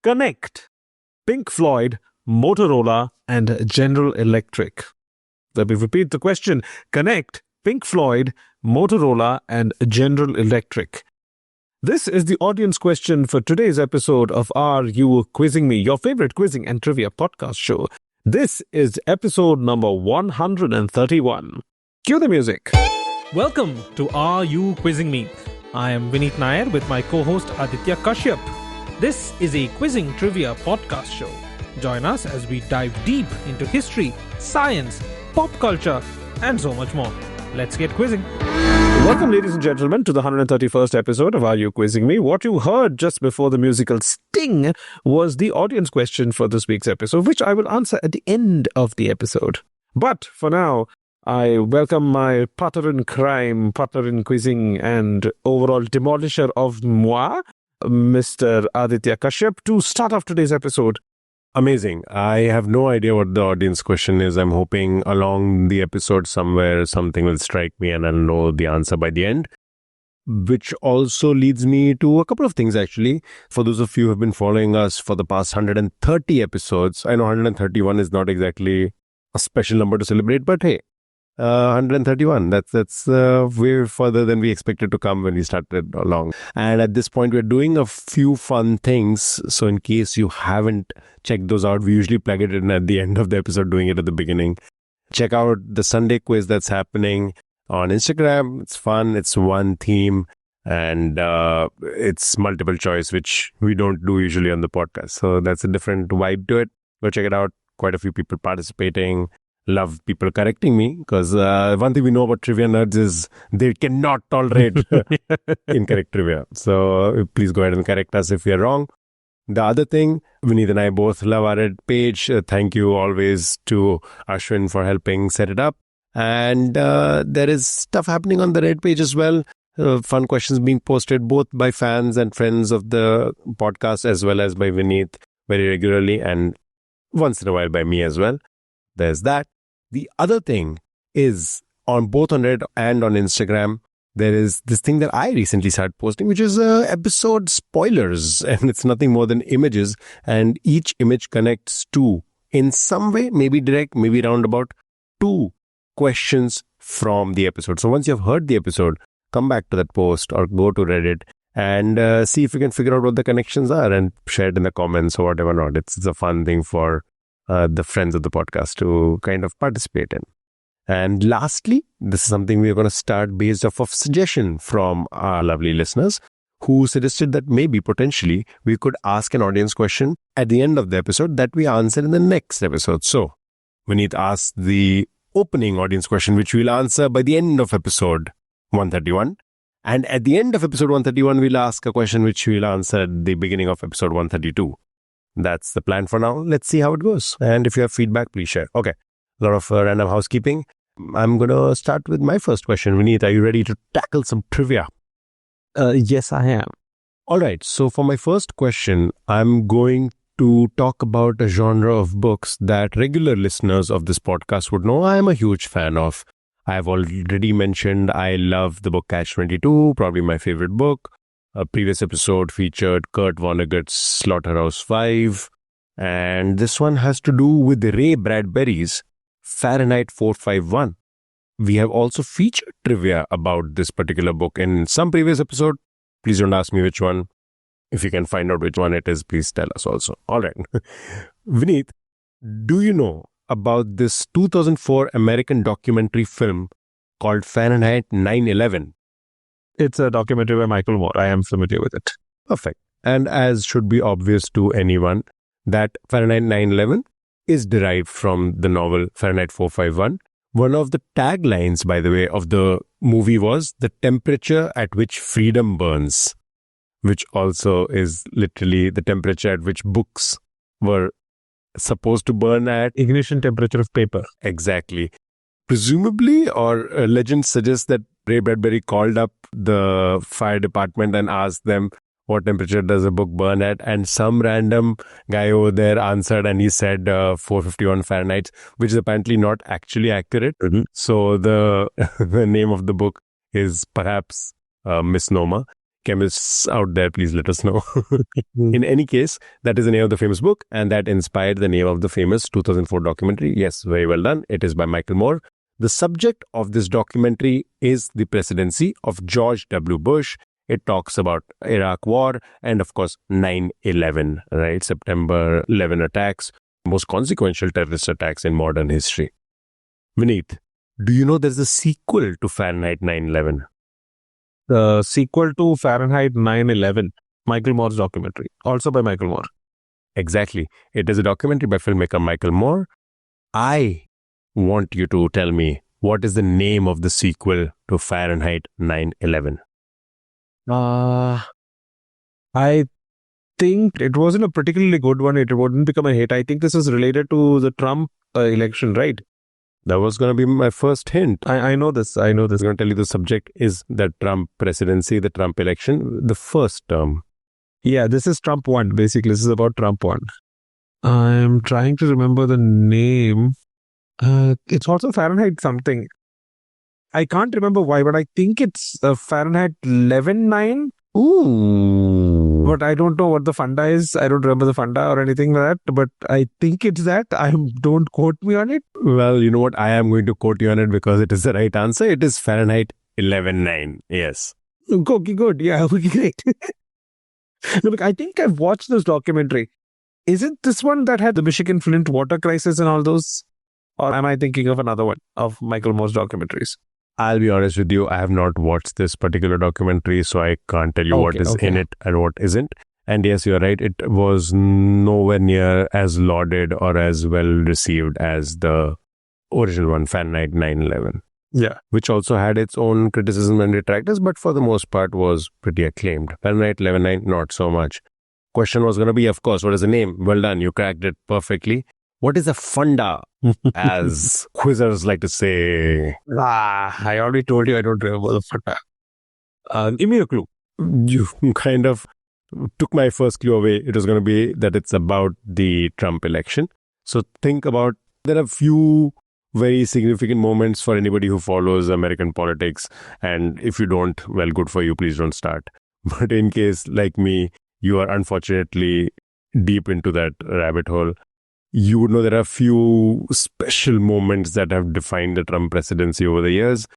Connect, Pink Floyd, Motorola, and General Electric. Let me repeat the question. Connect, Pink Floyd, Motorola, and General Electric. This is the audience question for today's episode of Are You Quizzing Me, your favorite quizzing and trivia podcast show. This is episode number 131. Cue the music. Welcome to Are You Quizzing Me? I am Vineet Nair with my co-host Aditya Kashyap. This is a quizzing trivia podcast show. Join us as we dive deep into history, science, pop culture, and so much more. Let's get quizzing. Welcome, ladies and gentlemen, to the 131st episode of Are You Quizzing Me? What you heard just before the musical sting was the audience question for this week's episode, which I will answer at the end of the episode. But for now, I welcome my partner in crime, partner in quizzing, and overall demolisher of moi, Mr. Aditya Kashyap, to start off today's episode. Amazing. I have no idea what the audience question is. I'm hoping along the episode somewhere something will strike me and I'll know the answer by the end. Which also leads me to a couple of things, actually. For those of you who have been following us for the past 130 episodes, I know 131 is not exactly a special number to celebrate, but hey, 131. That's way further than we expected to come when we started along. And at this point, we're doing a few fun things. So in case you haven't checked those out, we usually plug it in at the end of the episode, doing it at the beginning. Check out the Sunday quiz that's happening on Instagram. It's fun. It's one theme and it's multiple choice, which we don't do usually on the podcast. So that's a different vibe to it. Go check it out. Quite a few people participating. Love people correcting me, because one thing we know about trivia nerds is they cannot tolerate incorrect trivia. So please go ahead and correct us if we are wrong. The other thing, Vineet and I both love our Reddit page. Thank you always to Ashwin for helping set it up. And there is stuff happening on the Reddit page as well. Fun questions being posted both by fans and friends of the podcast, as well as by Vineet very regularly, and once in a while by me as well. There's that. The other thing is on Reddit and on Instagram, there is this thing that I recently started posting, which is episode spoilers. And it's nothing more than images. And each image connects to, in some way, maybe direct, maybe roundabout, 2 questions from the episode. So once you've heard the episode, come back to that post or go to Reddit and see if you can figure out what the connections are and share it in the comments or whatever not. It's a fun thing for the friends of the podcast to kind of participate in. And lastly, this is something we're going to start based off of suggestion from our lovely listeners who suggested that maybe potentially we could ask an audience question at the end of the episode that we answer in the next episode. So Vineet asked the opening audience question, which we'll answer by the end of episode 131. And at the end of episode 131, we'll ask a question which we'll answer at the beginning of episode 132. That's the plan for now. Let's see how it goes. And if you have feedback, please share. Okay. A lot of random housekeeping. I'm going to start with my first question. Vineet, are you ready to tackle some trivia? Yes, I am. All right. So for my first question, I'm going to talk about a genre of books that regular listeners of this podcast would know I am a huge fan of. I've already mentioned I love the book Catch-22, probably my favorite book. A previous episode featured Kurt Vonnegut's Slaughterhouse-5, and this one has to do with Ray Bradbury's Farenheit 451. We have also featured trivia about this particular book in some previous episode. Please don't ask me which one. If you can find out which one it is, please tell us also. All right. Vineet, do you know about this 2004 American documentary film called Farenheit 9/11? It's a documentary by Michael Moore. I am familiar with it. Perfect. And as should be obvious to anyone, that Farenheit 9/11 is derived from the novel Farenheit 451. One of the taglines, by the way, of the movie was "the temperature at which freedom burns," which also is literally the temperature at which books were supposed to burn at. Ignition temperature of paper. Exactly. Presumably, or legend suggests that Ray Bradbury called up the fire department and asked them, what temperature does a book burn at? And some random guy over there answered and he said 451 Fahrenheit, which is apparently not actually accurate. Mm-hmm. So the name of the book is perhaps a misnomer. chemists out there, please let us know. In any case, that is the name of the famous book, and that inspired the name of the famous 2004 documentary. Yes, very well done. It is by Michael Moore. The subject of this documentary is the presidency of George W. Bush. It talks about Iraq War and, of course, 9/11, right? September 11 attacks, most consequential terrorist attacks in modern history. Vineet, do you know there's a sequel to Fahrenheit 9/11? The sequel to Fahrenheit 9/11, Michael Moore's documentary, also by Michael Moore. Exactly. It is a documentary by filmmaker Michael Moore. I want you to tell me what is the name of the sequel to Fahrenheit 9/11. I think it wasn't a particularly good one. It wouldn't become a hit. I think this is related to the Trump election, right? That was going to be my first hint. I know this. I'm going to tell you the subject is the Trump presidency, the Trump election, the first term. Yeah, this is Trump 1. Basically, this is about Trump 1. I'm trying to remember the name. It's also Fahrenheit something. I can't remember why, but I think it's Fahrenheit 11/9. Ooh. But I don't know what the funda is. I don't remember the funda or anything like that. But I think it's that. Don't quote me on it. Well, you know what? I am going to quote you on it because it is the right answer. It is Fahrenheit 11/9. Yes. Okay, good. Yeah, okay, great. Look, I think I've watched this documentary. Isn't this one that had the Michigan Flint water crisis and all those? Or am I thinking of another one of Michael Moore's documentaries? I'll be honest with you, I have not watched this particular documentary, so I can't tell you what is in it and what isn't. And yes, you're right, it was nowhere near as lauded or as well received as the original one, Fahrenheit 9/11. Yeah. Which also had its own criticism and detractors, but for the most part was pretty acclaimed. Fahrenheit 11/9, not so much. Question was going to be, of course, what is the name? Well done, you cracked it perfectly. What is a funda, as quizzers like to say? I already told you I don't remember the funda. Give me a clue. You kind of took my first clue away. It was going to be that it's about the Trump election. So think about, there are few very significant moments for anybody who follows American politics. And if you don't, well, good for you. Please don't start. But in case, like me, you are unfortunately deep into that rabbit hole, you would know there are a few special moments that have defined the Trump presidency over the years.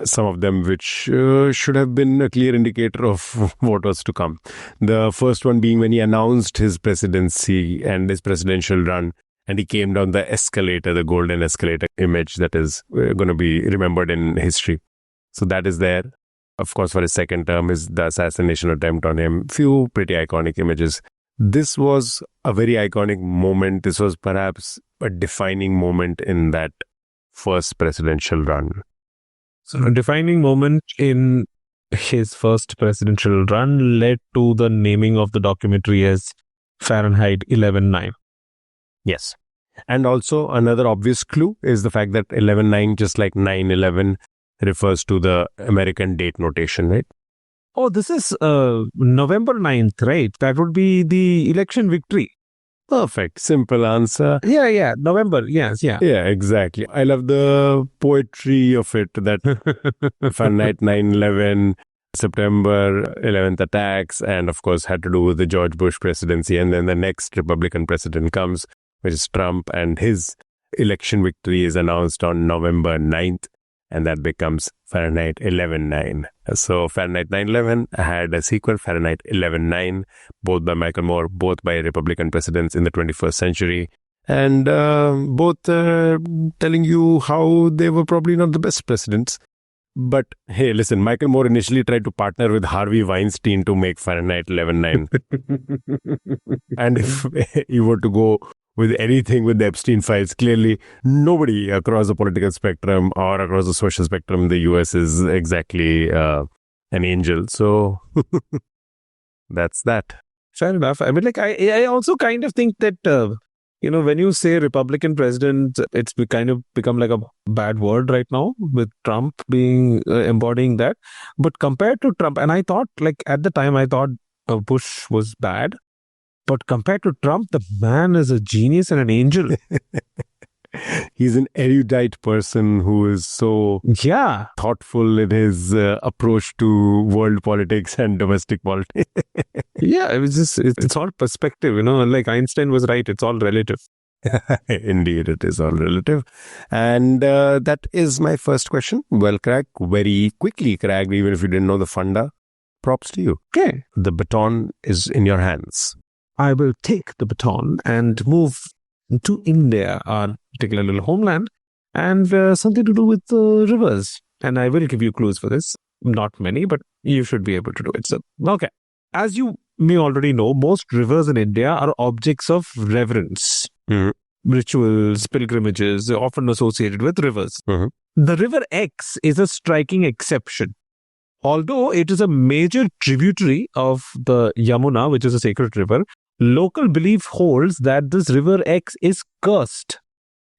Some of them which should have been a clear indicator of what was to come. The first one being when he announced his presidency and his presidential run, and he came down the escalator, the golden escalator image that is going to be remembered in history. So that is there. Of course, for his second term is the assassination attempt on him. Few pretty iconic images. This was a very iconic moment. This was perhaps a defining moment in that first presidential run. So a defining moment in his first presidential run led to the naming of the documentary as Fahrenheit 11/9. Yes. And also another obvious clue is the fact that 11/9, just like 9/11, refers to the American date notation, right? Oh, this is November 9th, right? That would be the election victory. Perfect. Simple answer. Yeah. November. Yes, yeah. Yeah, exactly. I love the poetry of it, that Fahrenheit 9/11, September 11th attacks, and of course had to do with the George Bush presidency. And then the next Republican president comes, which is Trump, and his election victory is announced on November 9th. And that becomes Fahrenheit 11/9. So Fahrenheit 9/11 had a sequel, Fahrenheit 11/9, both by Michael Moore, both by Republican presidents in the 21st century. And both telling you how they were probably not the best presidents. But hey, listen, Michael Moore initially tried to partner with Harvey Weinstein to make Fahrenheit 11/9. And if you were to go with anything with the Epstein files, clearly nobody across the political spectrum or across the social spectrum in the US is exactly an angel. So that's that. Fair enough. I mean, like, I also kind of think that, when you say Republican president, it's kind of become like a bad word right now with Trump being embodying that. But compared to Trump, and I thought, like, at the time, I thought Bush was bad. But compared to Trump, the man is a genius and an angel. he's an erudite person who is so Yeah. thoughtful in his approach to world politics and domestic politics. Yeah, it was just, it's all perspective, like Einstein was right. It's all relative. Indeed, it is all relative. And that is my first question. Well, Craig, very quickly, Craig, even if you didn't know the funda, props to you. Okay. The baton is in your hands. I will take the baton and move to India, our particular little homeland, and something to do with rivers. And I will give you clues for this. Not many, but you should be able to do it. So, okay. As you may already know, most rivers in India are objects of reverence. Rituals, pilgrimages, often associated with rivers. The River X is a striking exception. Although it is a major tributary of the Yamuna, which is a sacred river, local belief holds that this River X is cursed.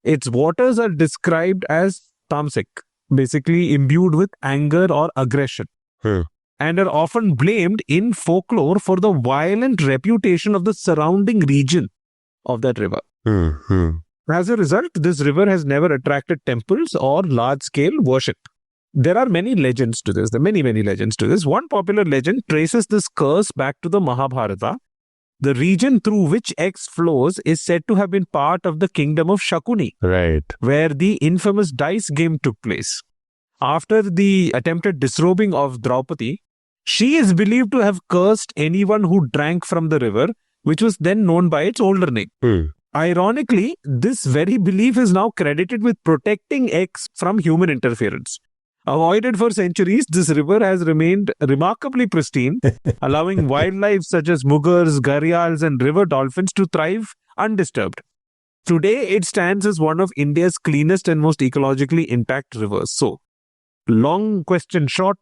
Its waters are described as tamasic, basically imbued with anger or aggression, and are often blamed in folklore for the violent reputation of the surrounding region of that river. As a result, this river has never attracted temples or large-scale worship. There are many legends to this. There are many legends to this. One popular legend traces this curse back to the Mahabharata. The region through which X flows is said to have been part of the kingdom of Shakuni, Right. where the infamous dice game took place. After the attempted disrobing of Draupadi, she is believed to have cursed anyone who drank from the river, which was then known by its older name. Ironically, this very belief is now credited with protecting X from human interference. Avoided for centuries, this river has remained remarkably pristine, allowing wildlife such as muggers, gharials, and river dolphins to thrive undisturbed. Today, it stands as one of India's cleanest and most ecologically intact rivers. So, long question short,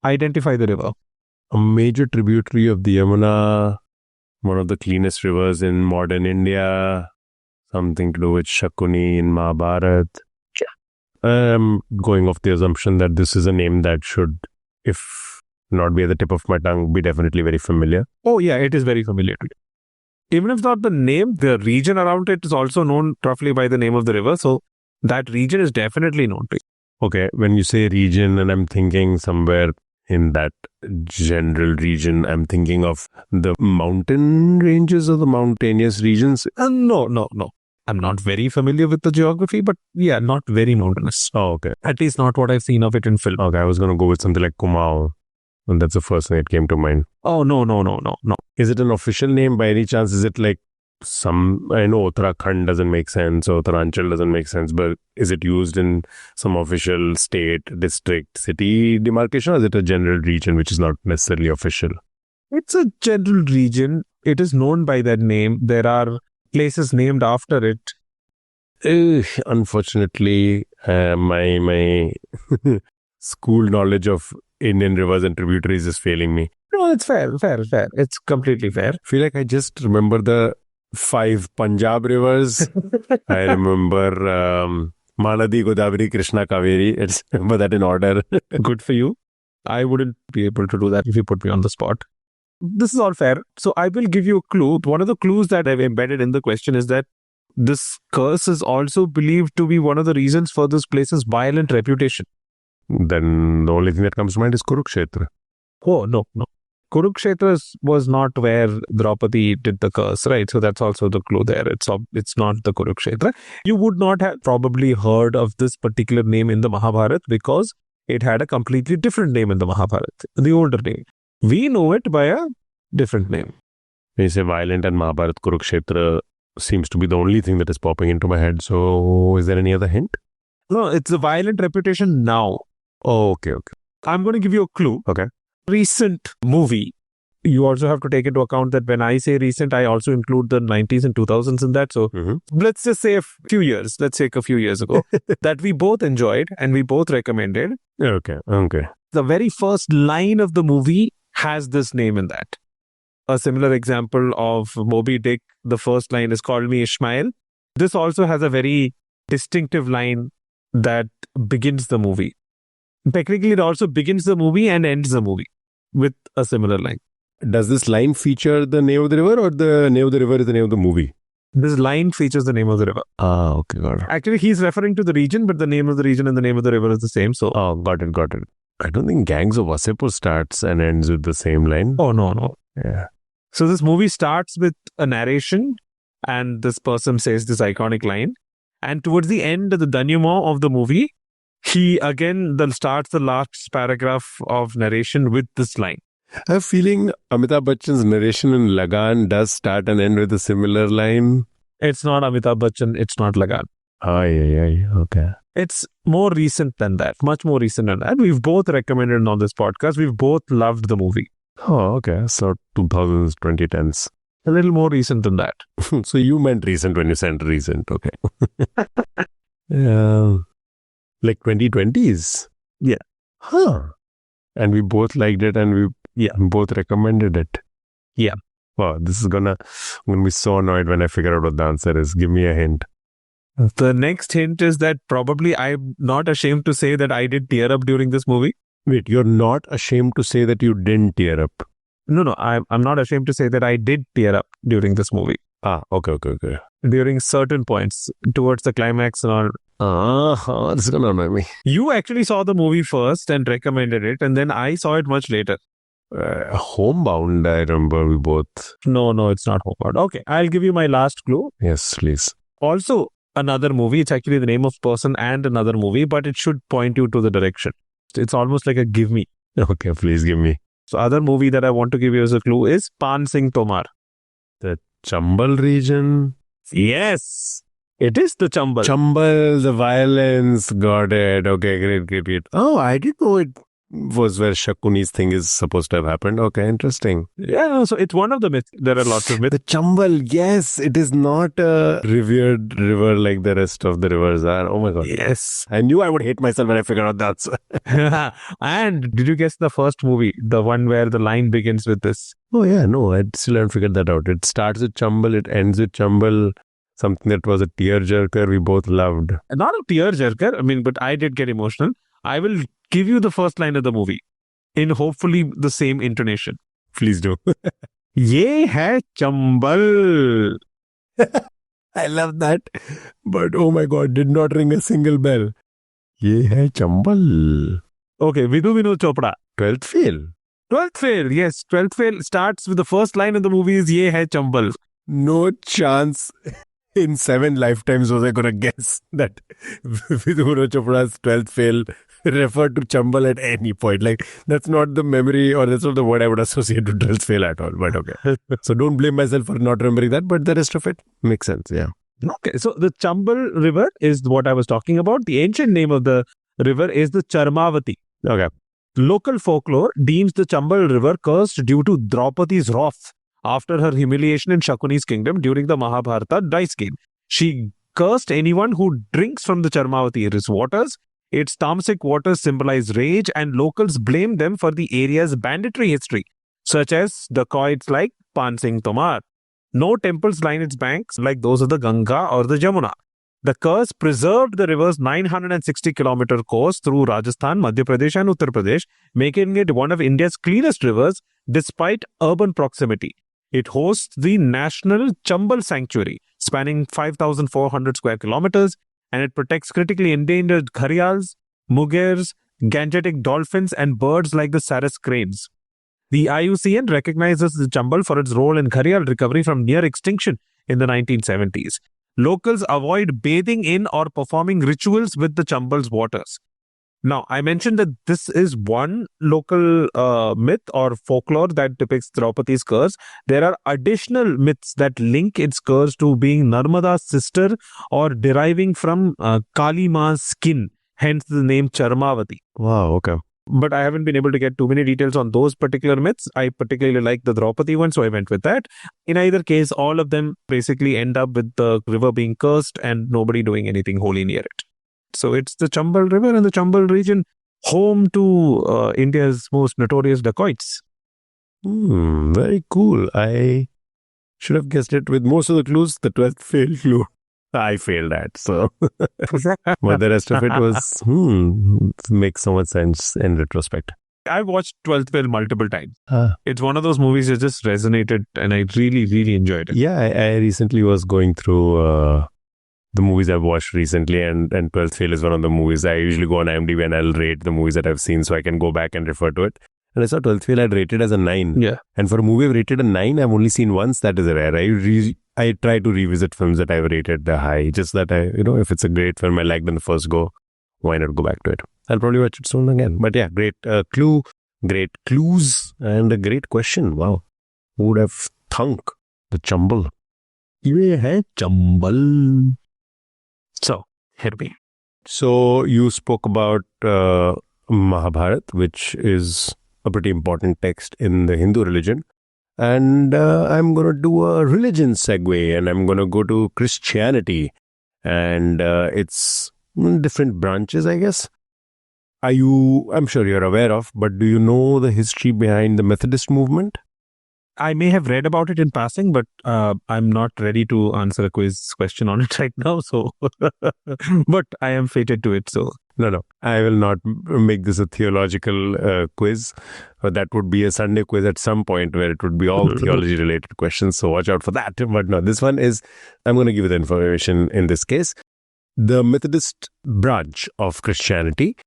identify the river. A major tributary of the Yamuna, one of the cleanest rivers in modern India, something to do with Shakuni in Mahabharata. I'm going off the assumption that this is a name that should, if not be at the tip of my tongue, be definitely very familiar. Oh yeah, it is very familiar to you. Even if not the name, the region around it is also known roughly by the name of the river. So that region is definitely known to you. Okay, when you say region, and I'm thinking somewhere in that general region, I'm thinking of the mountain ranges or the mountainous regions. No. I'm not very familiar with the geography, but yeah, not very mountainous. Oh, okay. At least not what I've seen of it in film. Okay, I was going to go with something like Kumaon, and that's the first thing that came to mind. Oh, no. Is it an official name by any chance? Is it like I know Uttarakhand doesn't make sense, or Uttaranchal doesn't make sense, but is it used in some official state, district, city demarcation, or is it a general region which is not necessarily official? It's a general region. It is known by that name. There are places named after it. Unfortunately, my school knowledge of Indian rivers and tributaries is failing me. No, it's fair. It's completely fair. I feel like I just remember the 5 Punjab rivers. I remember Manadi, Godavari, Krishna, Kaveri. I remember that in order. Good for you. I wouldn't be able to do that if you put me on the spot. This is all fair. So I will give you a clue. One of the clues that I've embedded in the question is that this curse is also believed to be one of the reasons for this place's violent reputation. Then the only thing that comes to mind is Kurukshetra. Oh, no. Kurukshetra was not where Draupadi did the curse, right? So that's also the clue there. It's not the Kurukshetra. You would not have probably heard of this particular name in the Mahabharata because it had a completely different name in the Mahabharata, the older name. We know it by a different name. When you say violent and Mahabharata, Kurukshetra seems to be the only thing that is popping into my head. So is there any other hint? No, it's a violent reputation now. Oh, okay. I'm going to give you a clue. Okay. Recent movie. You also have to take into account that when I say recent, I also include the 90s and 2000s in that. So let's just say a few years. Let's take a few years ago that we both enjoyed and we both recommended. Okay. The very first line of the movie has this name in that. A similar example of Moby Dick, the first line is "Call me Ishmael." This also has a very distinctive line that begins the movie. Technically, it also begins the movie and ends the movie with a similar line. Does this line feature the name of the river, or the name of the river is the name of the movie? This line features the name of the river. Ah, okay, got it. Actually, he's referring to the region, but the name of the region and the name of the river is the same. So, Oh, got it. I don't think Gangs of Wasseypur starts and ends with the same line. oh no. Yeah. So this movie starts with a narration, and this person says this iconic line. And towards the end, the denouement of the movie, he again starts the last paragraph of narration with this line. I have a feeling Amitabh Bachchan's narration in Lagan does start and end with a similar line. It's not Amitabh Bachchan, it's not Lagan. Okay. It's more recent than that, much more recent than that. We've both recommended on this podcast. We've both loved the movie. Oh, okay. So 2000s, 2010s. A little more recent than that. So you meant recent when you said recent. Okay. Yeah. Like 2020s. Yeah. Huh. And we both liked it and we both recommended it. Yeah. Wow, this is I'm gonna be so annoyed when I figure out what the answer is. Give me a hint. The next hint is that probably I'm not ashamed to say that I did tear up during this movie. Wait, you're not ashamed to say that you didn't tear up? No, I'm not ashamed to say that I did tear up during this movie. Ah, okay. During certain points, towards the climax and all. This is gonna annoy me. You actually saw the movie first and recommended it, and then I saw it much later. Homebound, I remember we both. No, it's not Homebound. Okay, I'll give you my last clue. Yes, please. Also, another movie. It's actually the name of person and another movie, but it should point you to the direction. It's almost like a give me. Okay, please give me. So, other movie that I want to give you as a clue is Pan Singh Tomar. The Chambal region. Yes, it is the Chambal. Chambal, the violence. Got it. Okay, great. Oh, I didn't know it was where Shakuni's thing is supposed to have happened. Okay, interesting. Yeah, so it's one of the myths. There are lots of myths. The Chambal, yes, it is not a revered river like the rest of the rivers are. Oh my God. Yes. I knew I would hate myself when I figured out that. And did you guess the first movie? The one where the line begins with this. Oh yeah, no, I still haven't figured that out. It starts with Chambal, it ends with Chambal. Something that was a tearjerker we both loved. Not a tearjerker, but I did get emotional. I will give you the first line of the movie in hopefully the same intonation. Please do. Ye hai Chambal. I love that. But oh my God, did not ring a single bell. Ye hai Chambal. Okay, Vidhu Vinod Chopra. 12th fail. 12th fail, yes. 12th fail starts with the first line of the movie is Ye hai Chambal. No chance in 7 lifetimes was I going to guess that Vidhu Vinod Chopra's 12th fail referred to Chambal at any point. Like, that's not the memory or that's not the word I would associate to 12th fail at all. But okay. So don't blame myself for not remembering that, but the rest of it makes sense. Yeah. Okay, so the Chambal River is what I was talking about. The ancient name of the river is the Charmavati. Okay. Local folklore deems the Chambal River cursed due to Draupadi's wrath after her humiliation in Shakuni's kingdom during the Mahabharata dice game. She cursed anyone who drinks from the Charmavati waters. Its tamasic waters symbolize rage, and locals blame them for the area's banditry history, such as dacoits like Pan Singh Tomar. No temples line its banks like those of the Ganga or the Jamuna. The curse preserved the river's 960-kilometer course through Rajasthan, Madhya Pradesh and Uttar Pradesh, making it one of India's cleanest rivers despite urban proximity. It hosts the National Chambal Sanctuary, spanning 5,400 square kilometers, and it protects critically endangered gharials, mugers, gangetic dolphins, and birds like the Sarus cranes. The IUCN recognizes the Chambal for its role in gharial recovery from near extinction in the 1970s. Locals avoid bathing in or performing rituals with the Chambal's waters. Now, I mentioned that this is one local myth or folklore that depicts Draupadi's curse. There are additional myths that link its curse to being Narmada's sister or deriving from Kali Ma's skin, hence the name Charmavati. Wow, okay. But I haven't been able to get too many details on those particular myths. I particularly like the Draupadi one, so I went with that. In either case, all of them basically end up with the river being cursed and nobody doing anything holy near it. So it's the Chambal River and the Chambal region, home to India's most notorious dacoits. Very cool. I should have guessed it with most of the clues. The 12th failed clue. I failed that. So, but the rest of it was makes so much sense in retrospect. I watched 12th Fail multiple times. Ah. It's one of those movies that just resonated and I really, really enjoyed it. Yeah, I recently was going through the movies I've watched recently, and 12th Fail is one of the movies. I usually go on IMDb and I'll rate the movies that I've seen so I can go back and refer to it. And I saw 12th Fail I'd rated as a 9. Yeah. And for a movie I've rated a 9, I've only seen once. That is rare. I try to revisit films that I've rated high. Just that if it's a great film I liked in the first go, why not go back to it? I'll probably watch it soon again. But yeah, great clue, great clues, and a great question. Wow. Who would have thunk the chumble? ये है Chambal. So, here we. So you spoke about Mahabharat, which is a pretty important text in the Hindu religion. And I'm going to do a religion segue, and I'm going to go to Christianity. And it's different branches, I guess. I'm sure you're aware of, but do you know the history behind the Methodist movement? I may have read about it in passing, but I'm not ready to answer a quiz question on it right now. So, but I am fated to it. So, No. I will not make this a theological quiz. That would be a Sunday quiz at some point where it would be all theology-related questions. So watch out for that. But no, this one is, I'm going to give you the information in this case. The Methodist branch of Christianity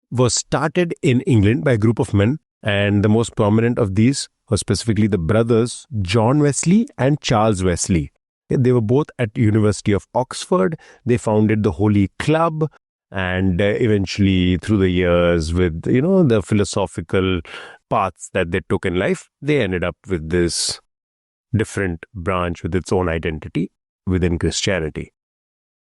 was started in England by a group of men. And the most prominent of these were specifically the brothers John Wesley and Charles Wesley. They were both at University of Oxford. They founded the Holy Club. And eventually, through the years, with the philosophical paths that they took in life, they ended up with this different branch with its own identity within Christianity.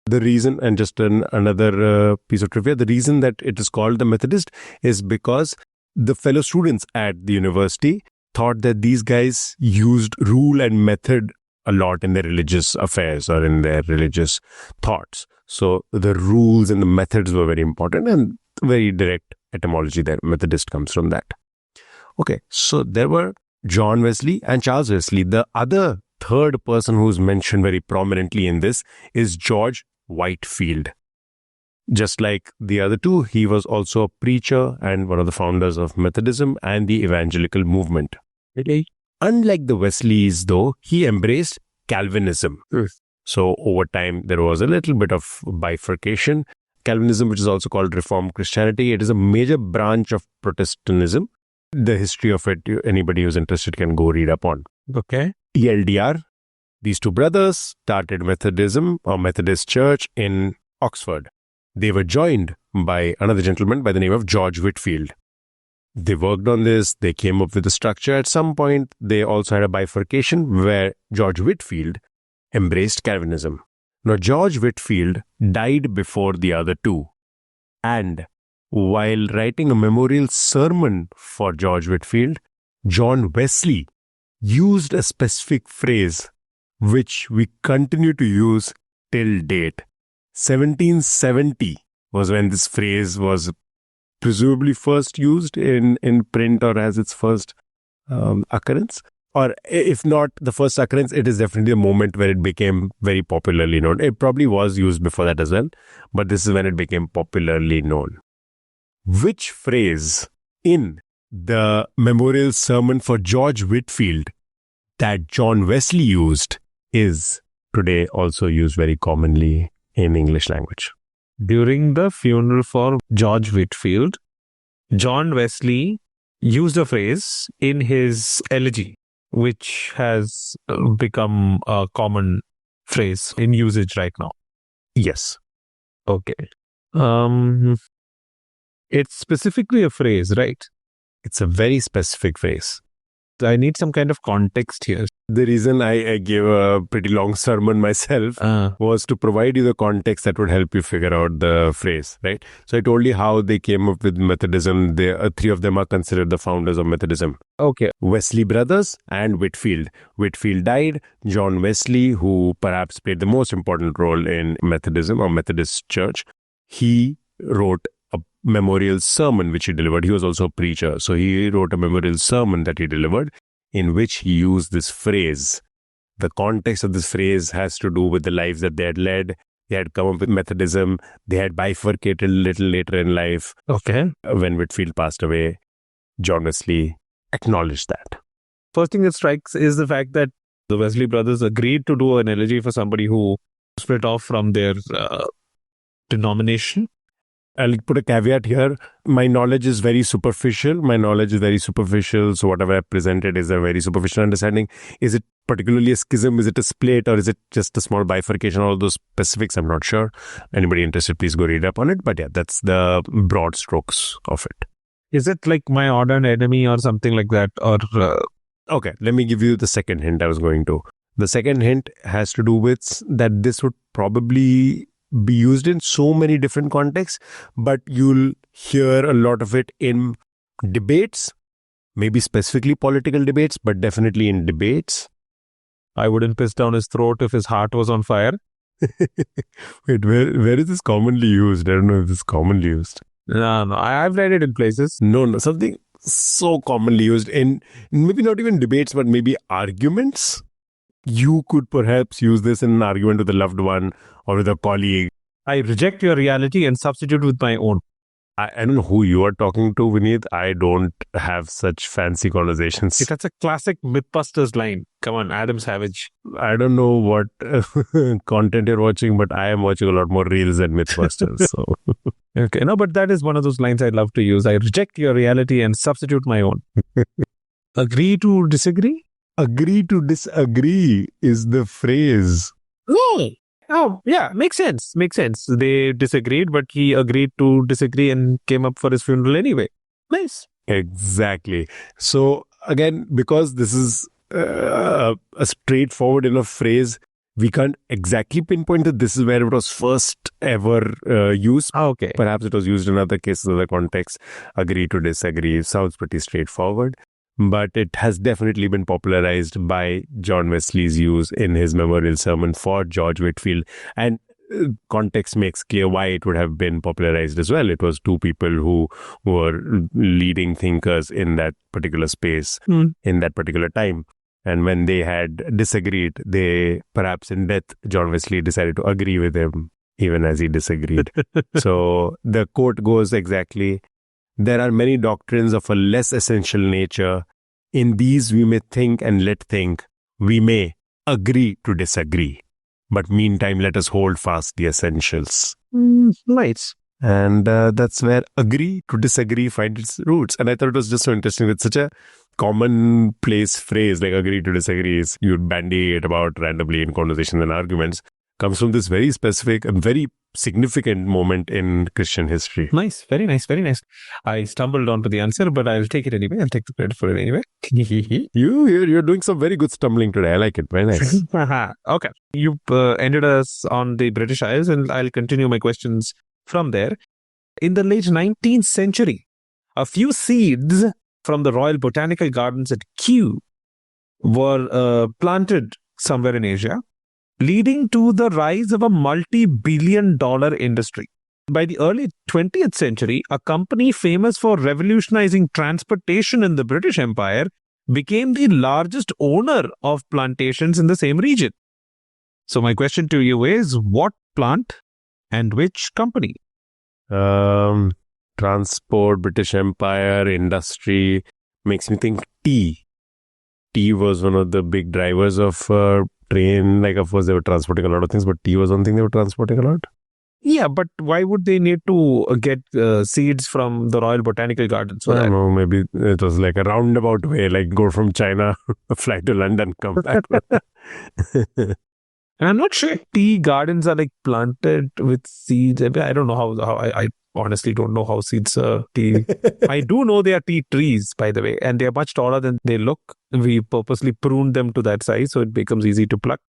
The reason, and just another piece of trivia, the reason that it is called the Methodist is because the fellow students at the university thought that these guys used rule and method a lot in their religious affairs or in their religious thoughts. So the rules and the methods were very important, and very direct etymology there. Methodist comes from that. Okay, so there were John Wesley and Charles Wesley. The other third person who's mentioned very prominently in this is George Whitefield. Just like the other two, he was also a preacher and one of the founders of Methodism and the evangelical movement. really? Unlike the Wesleys, though, he embraced Calvinism. So over time, there was a little bit of bifurcation. Calvinism, which is also called Reformed Christianity, it is a major branch of Protestantism. The history of it, anybody who's interested can go read up on. Okay. TLDR, these two brothers started Methodism or Methodist Church in Oxford. They were joined by another gentleman by the name of George Whitefield. They worked on this. They came up with a structure. At some point, they also had a bifurcation where George Whitefield embraced Calvinism. Now, George Whitefield died before the other two. And while writing a memorial sermon for George Whitefield, John Wesley used a specific phrase which we continue to use till date. 1770 was when this phrase was presumably first used in print or as its first occurrence. Or if not the first occurrence, it is definitely a moment where it became very popularly known. It probably was used before that as well, but this is when it became popularly known. Which phrase in the memorial sermon for George Whitefield that John Wesley used is today also used very commonly in English language? During the funeral for George Whitefield, John Wesley used a phrase in his elegy, which has become a common phrase in usage right now. Yes. Okay. It's specifically a phrase, right? It's a very specific phrase. I need some kind of context here. The reason I gave a pretty long sermon myself was to provide you the context that would help you figure out the phrase, right? So I told you how they came up with Methodism. Three of them are considered the founders of Methodism. Okay. Wesley brothers and Whitefield. Whitefield died. John Wesley, who perhaps played the most important role in Methodism or Methodist Church, he wrote a memorial sermon which he delivered. He was also a preacher. So he wrote a memorial sermon that he delivered in which he used this phrase. The context of this phrase has to do with the lives that they had led. They had come up with Methodism. They had bifurcated a little later in life. Okay. When Whitefield passed away. John Wesley acknowledged that? First thing that strikes is the fact that the Wesley brothers agreed to do an elegy for somebody who split off from their denomination. I'll put a caveat here. My knowledge is very superficial. So whatever I presented is a very superficial understanding. Is it particularly a schism? Is it a split? Or is it just a small bifurcation? All those specifics, I'm not sure. Anybody interested, please go read up on it. But yeah, that's the broad strokes of it. Is it like my ardent enemy or something like that? Or Okay, let me give you the second hint I was going to. The second hint has to do with that this would probably be used in so many different contexts, but you'll hear a lot of it in debates, maybe specifically political debates, but definitely in debates. I wouldn't piss down his throat if his heart was on fire. Wait, where is this commonly used? I don't know if this is commonly used. No, I've read it in places. No, something so commonly used in maybe not even debates, but maybe arguments. You could perhaps use this in an argument with a loved one or with a colleague. I reject your reality and substitute with my own. I don't know who you are talking to, Vineet. I don't have such fancy conversations. That's a classic Mythbusters line. Come on, Adam Savage. I don't know what content you're watching, but I am watching a lot more reels than Mythbusters. So. Okay, no, but that is one of those lines I love to use. I reject your reality and substitute my own. Agree to disagree? Agree to disagree is the phrase. Oh, yeah, makes sense. They disagreed, but he agreed to disagree and came up for his funeral anyway. Nice. Exactly. So again, because this is a straightforward enough phrase, we can't exactly pinpoint that this is where it was first ever used. Okay. Perhaps it was used in other cases, other contexts. Agree to disagree sounds pretty straightforward. But it has definitely been popularized by John Wesley's use in his memorial sermon for George Whitefield. And context makes clear why it would have been popularized as well. It was two people who were leading thinkers in that particular space, in that particular time. And when they had disagreed, they perhaps in death, John Wesley decided to agree with him, even as he disagreed. So the quote goes exactly, "There are many doctrines of a less essential nature. In these we may think and let think. We may agree to disagree. But meantime, let us hold fast the essentials." Nice. And that's where agree to disagree finds its roots. And I thought it was just so interesting. It's such a commonplace phrase, like agree to disagree is you'd bandy it about randomly in conversations and arguments. Comes from this very specific and very significant moment in Christian history. Nice. Very nice. I stumbled onto the answer, but I'll take it anyway. I'll take the credit for it anyway. You're doing some very good stumbling today. I like it. Very nice. Okay. You ended us on the British Isles, and I'll continue my questions from there. In the late 19th century, a few seeds from the Royal Botanical Gardens at Kew were planted somewhere in Asia, leading to the rise of a multi-billion-dollar industry. By the early 20th century, a company famous for revolutionizing transportation in the British Empire became the largest owner of plantations in the same region. So my question to you is, what plant and which company? Transport, British Empire, industry, makes me think tea. Tea was one of the big drivers of train. Like, of course, they were transporting a lot of things, but tea was one thing they were transporting a lot. Yeah, but why would they need to get seeds from the Royal Botanical Gardens? I don't know, maybe it was like a roundabout way, like go from China, fly to London, come back. And I'm not sure tea gardens are like planted with seeds. I don't know how I honestly don't know how seeds are tea. I do know they are tea trees, by the way, and they are much taller than they look. We purposely pruned them to that size so it becomes easy to pluck.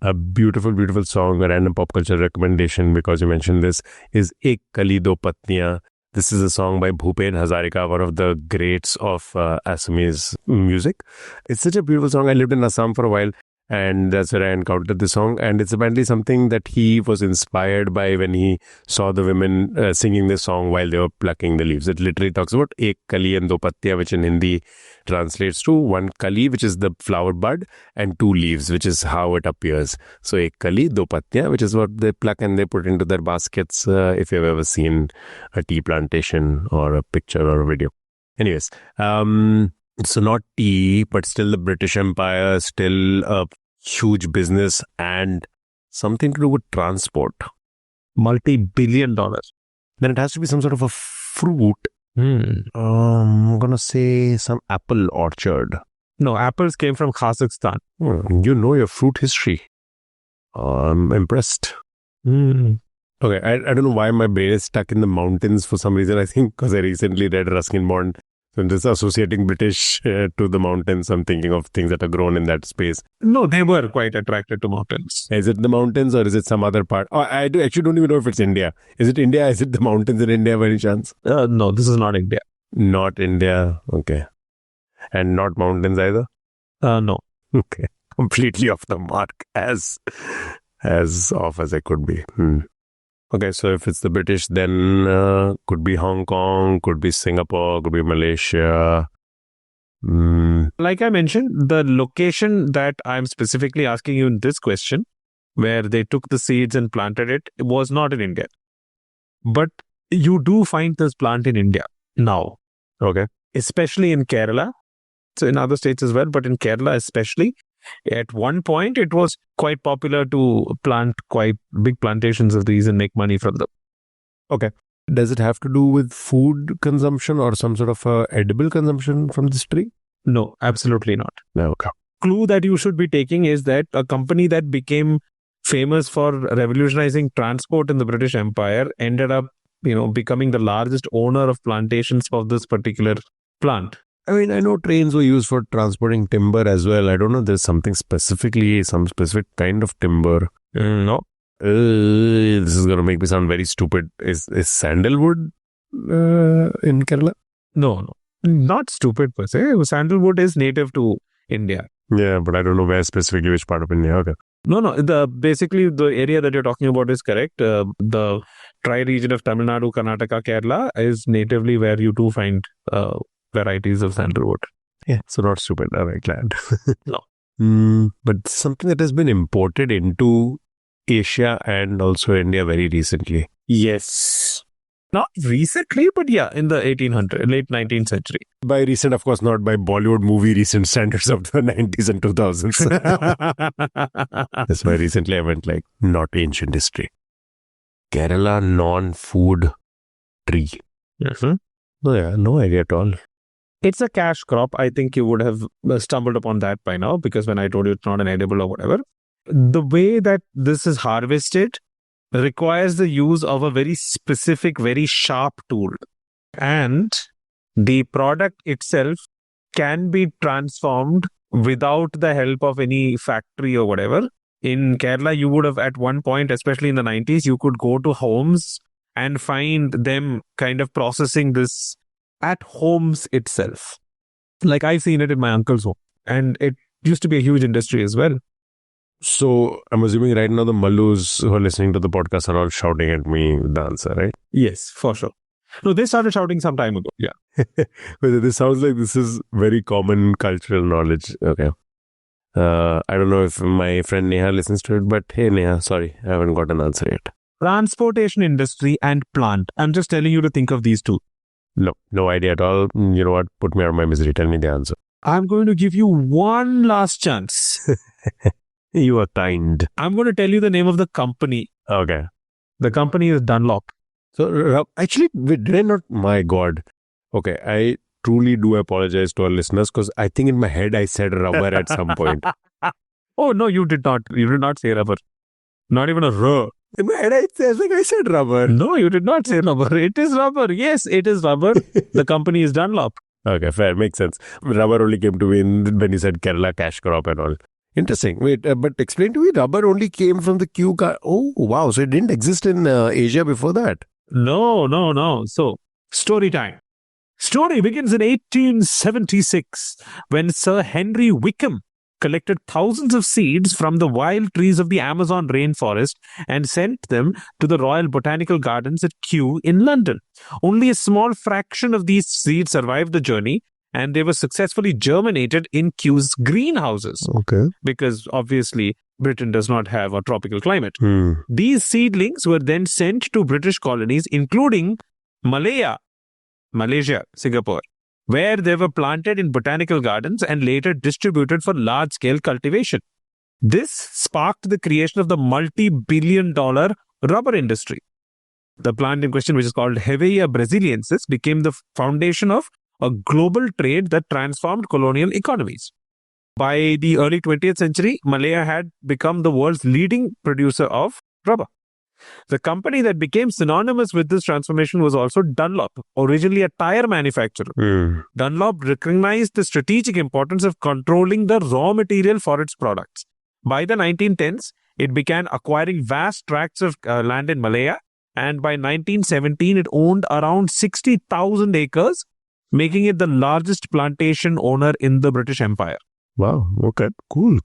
A beautiful, beautiful song, a random pop culture recommendation because you mentioned this, is Ek Kali Do Patniyan. This is a song by Bhupen Hazarika, one of the greats of Assamese music. It's such a beautiful song. I lived in Assam for a while, and that's where I encountered the song. And it's apparently something that he was inspired by when he saw the women singing this song while they were plucking the leaves. It literally talks about Ek Kali and Do Pattiya, which in Hindi translates to one kali, which is the flower bud, and two leaves, which is how it appears. So Ek Kali, Do Pattiya, which is what they pluck and they put into their baskets if you've ever seen a tea plantation or a picture or a video. Anyways, so not tea, but still the British Empire, still a huge business and something to do with transport. Multi-billion dollars. Then it has to be some sort of a fruit. I'm going to say some apple orchard. No, apples came from Kazakhstan. You know your fruit history. I'm impressed. Okay, I don't know why my brain is stuck in the mountains for some reason. I think because I recently read Ruskin Bond. So I'm just associating British to the mountains. I'm thinking of things that are grown in that space. No, they were quite attracted to mountains. Is it the mountains or is it some other part? Oh, actually don't even know if it's India. Is it India? Is it the mountains in India by any chance? No, this is not India. Not India. Okay. And not mountains either? No. Okay. Completely off the mark. As off as I could be. Okay, so if it's the British, then could be Hong Kong, could be Singapore, could be Malaysia. Like I mentioned, the location that I'm specifically asking you in this question, where they took the seeds and planted it, was not in India. But you do find this plant in India now. Okay. Especially in Kerala. So in other states as well, but in Kerala especially. At one point, it was quite popular to plant quite big plantations of these and make money from them. Okay. Does it have to do with food consumption or some sort of edible consumption from this tree? No, absolutely not. No. Okay. Clue that you should be taking is that a company that became famous for revolutionizing transport in the British Empire ended up, becoming the largest owner of plantations of this particular plant. I mean, I know trains were used for transporting timber as well. I don't know if there's some specific kind of timber. No. This is going to make me sound very stupid. Is sandalwood in Kerala? No. Not stupid per se. Sandalwood is native to India. Yeah, but I don't know where specifically, which part of India. Okay. No. Basically, the area that you're talking about is correct. The tri-region of Tamil Nadu, Karnataka, Kerala is natively where you do find varieties of sandalwood. Yeah, so not stupid. All right, glad. No. But something that has been imported into Asia and also India very recently. Yes. Not recently, but yeah, in the late 19th century. By recent, of course, not by Bollywood movie recent standards of the 90s and 2000s. That's why recently I went like, not ancient history. Kerala non-food tree. Mm-hmm. No, yeah, no idea at all. It's a cash crop. I think you would have stumbled upon that by now because when I told you it's not an edible or whatever, the way that this is harvested requires the use of a very specific, very sharp tool. And the product itself can be transformed without the help of any factory or whatever. In Kerala, you would have at one point, especially in the 90s, you could go to homes and find them kind of processing this at homes itself. Like I've seen it in my uncle's home. And it used to be a huge industry as well. So I'm assuming right now the Mallus who are listening to the podcast are all shouting at me with the answer, right? Yes, for sure. No, they started shouting some time ago. Yeah. This sounds like this is very common cultural knowledge. Okay. I don't know if my friend Neha listens to it, but hey Neha, sorry, I haven't got an answer yet. Transportation industry and plant. I'm just telling you to think of these two. No idea at all. You know what? Put me out of my misery. Tell me the answer. I'm going to give you one last chance. You are kind. I'm going to tell you the name of the company. Okay. The company is Dunlop. So, actually, did I not? My God. Okay, I truly do apologize to our listeners because I think in my head I said rubber at some point. Oh, no, you did not. You did not say rubber. Not even a R. In my head, I said rubber. No, you did not say rubber. It is rubber. Yes, it is rubber. The company is Dunlop. Okay, fair. Makes sense. Rubber only came to me when you said Kerala cash crop and all. Interesting. Wait, but explain to me, rubber only came from the Kew. Oh, wow. So it didn't exist in Asia before that? No. So, story time. Story begins in 1876 when Sir Henry Wickham collected thousands of seeds from the wild trees of the Amazon rainforest and sent them to the Royal Botanical Gardens at Kew in London. Only a small fraction of these seeds survived the journey, and they were successfully germinated in Kew's greenhouses. Okay. Because obviously Britain does not have a tropical climate. These seedlings were then sent to British colonies, including Malaysia, Singapore, where they were planted in botanical gardens and later distributed for large-scale cultivation. This sparked the creation of the multi-billion-dollar rubber industry. The plant in question, which is called Hevea brasiliensis, became the foundation of a global trade that transformed colonial economies. By the early 20th century, Malaya had become the world's leading producer of rubber. The company that became synonymous with this transformation was also Dunlop, originally a tire manufacturer. Dunlop recognized the strategic importance of controlling the raw material for its products. By the 1910s, it began acquiring vast tracts of land in Malaya, and by 1917, it owned around 60,000 acres, making it the largest plantation owner in the British Empire. Wow. Okay. Cool.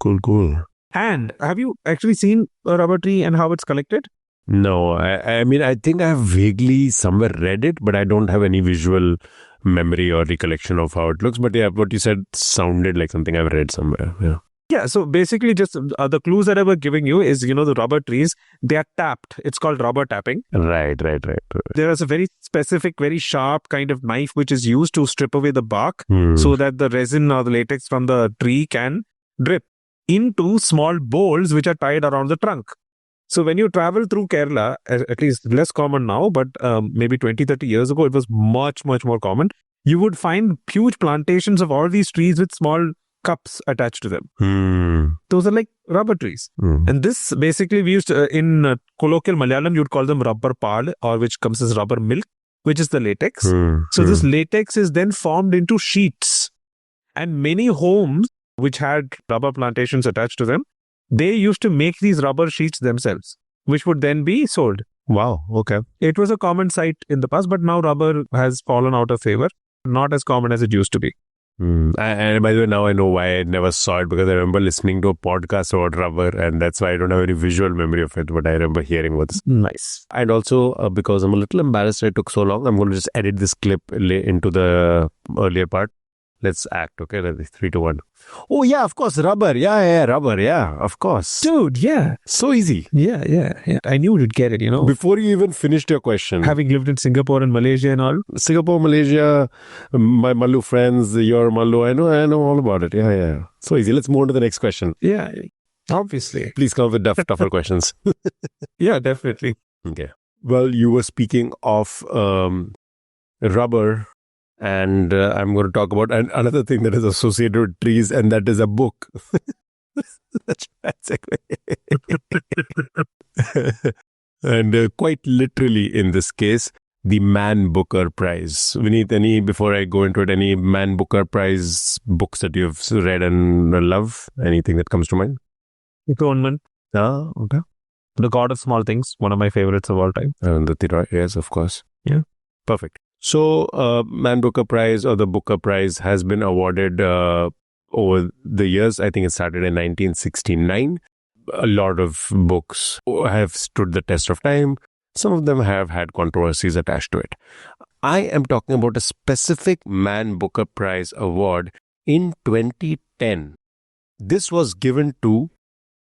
And have you actually seen a rubber tree and how it's collected? No, I mean, I think I have vaguely somewhere read it, but I don't have any visual memory or recollection of how it looks. But yeah, what you said sounded like something I've read somewhere. Yeah. Yeah, so basically just the clues that I was giving you is, the rubber trees, they are tapped. It's called rubber tapping. Right. There is a very specific, very sharp kind of knife which is used to strip away the bark so that the resin or the latex from the tree can drip into small bowls which are tied around the trunk. So when you travel through Kerala, at least less common now, but maybe 20, 30 years ago, it was much, much more common. You would find huge plantations of all these trees with small cups attached to them. Those are like rubber trees. And this basically we used in colloquial Malayalam, you'd call them rubber pal, or which comes as rubber milk, which is the latex. So this latex is then formed into sheets. And many homes which had rubber plantations attached to them, they used to make these rubber sheets themselves, which would then be sold. Wow. Okay. It was a common sight in the past, but now rubber has fallen out of favor. Not as common as it used to be. And by the way, now I know why I never saw it, because I remember listening to a podcast about rubber, and that's why I don't have any visual memory of it, but I remember hearing what's nice. And also, because I'm a little embarrassed it took so long, I'm going to just edit this clip into the earlier part. Let's act, okay? 3, 2, 1. Oh, yeah, of course, rubber. Yeah, rubber. Yeah, of course. Dude, yeah. So easy. Yeah. I knew you'd get it, Before you even finished your question. Having lived in Singapore and Malaysia and all. Singapore, Malaysia, my Malu friends, your Malu, I know all about it. Yeah. So easy. Let's move on to the next question. Yeah, obviously. Please come up with tougher questions. Yeah, definitely. Okay. Well, you were speaking of rubber. And I'm going to talk about another thing that is associated with trees, and that is a book. That's a segue. And quite literally in this case, the Man Booker Prize. Vineet, before I go into it, any Man Booker Prize books that you've read and love? Anything that comes to mind? Atonement. Okay. The God of Small Things, one of my favorites of all time. The Tiroy, yes, of course. Yeah. Perfect. So, Man Booker Prize or the Booker Prize has been awarded over the years. I think it started in 1969. A lot of books have stood the test of time. Some of them have had controversies attached to it. I am talking about a specific Man Booker Prize award in 2010. This was given to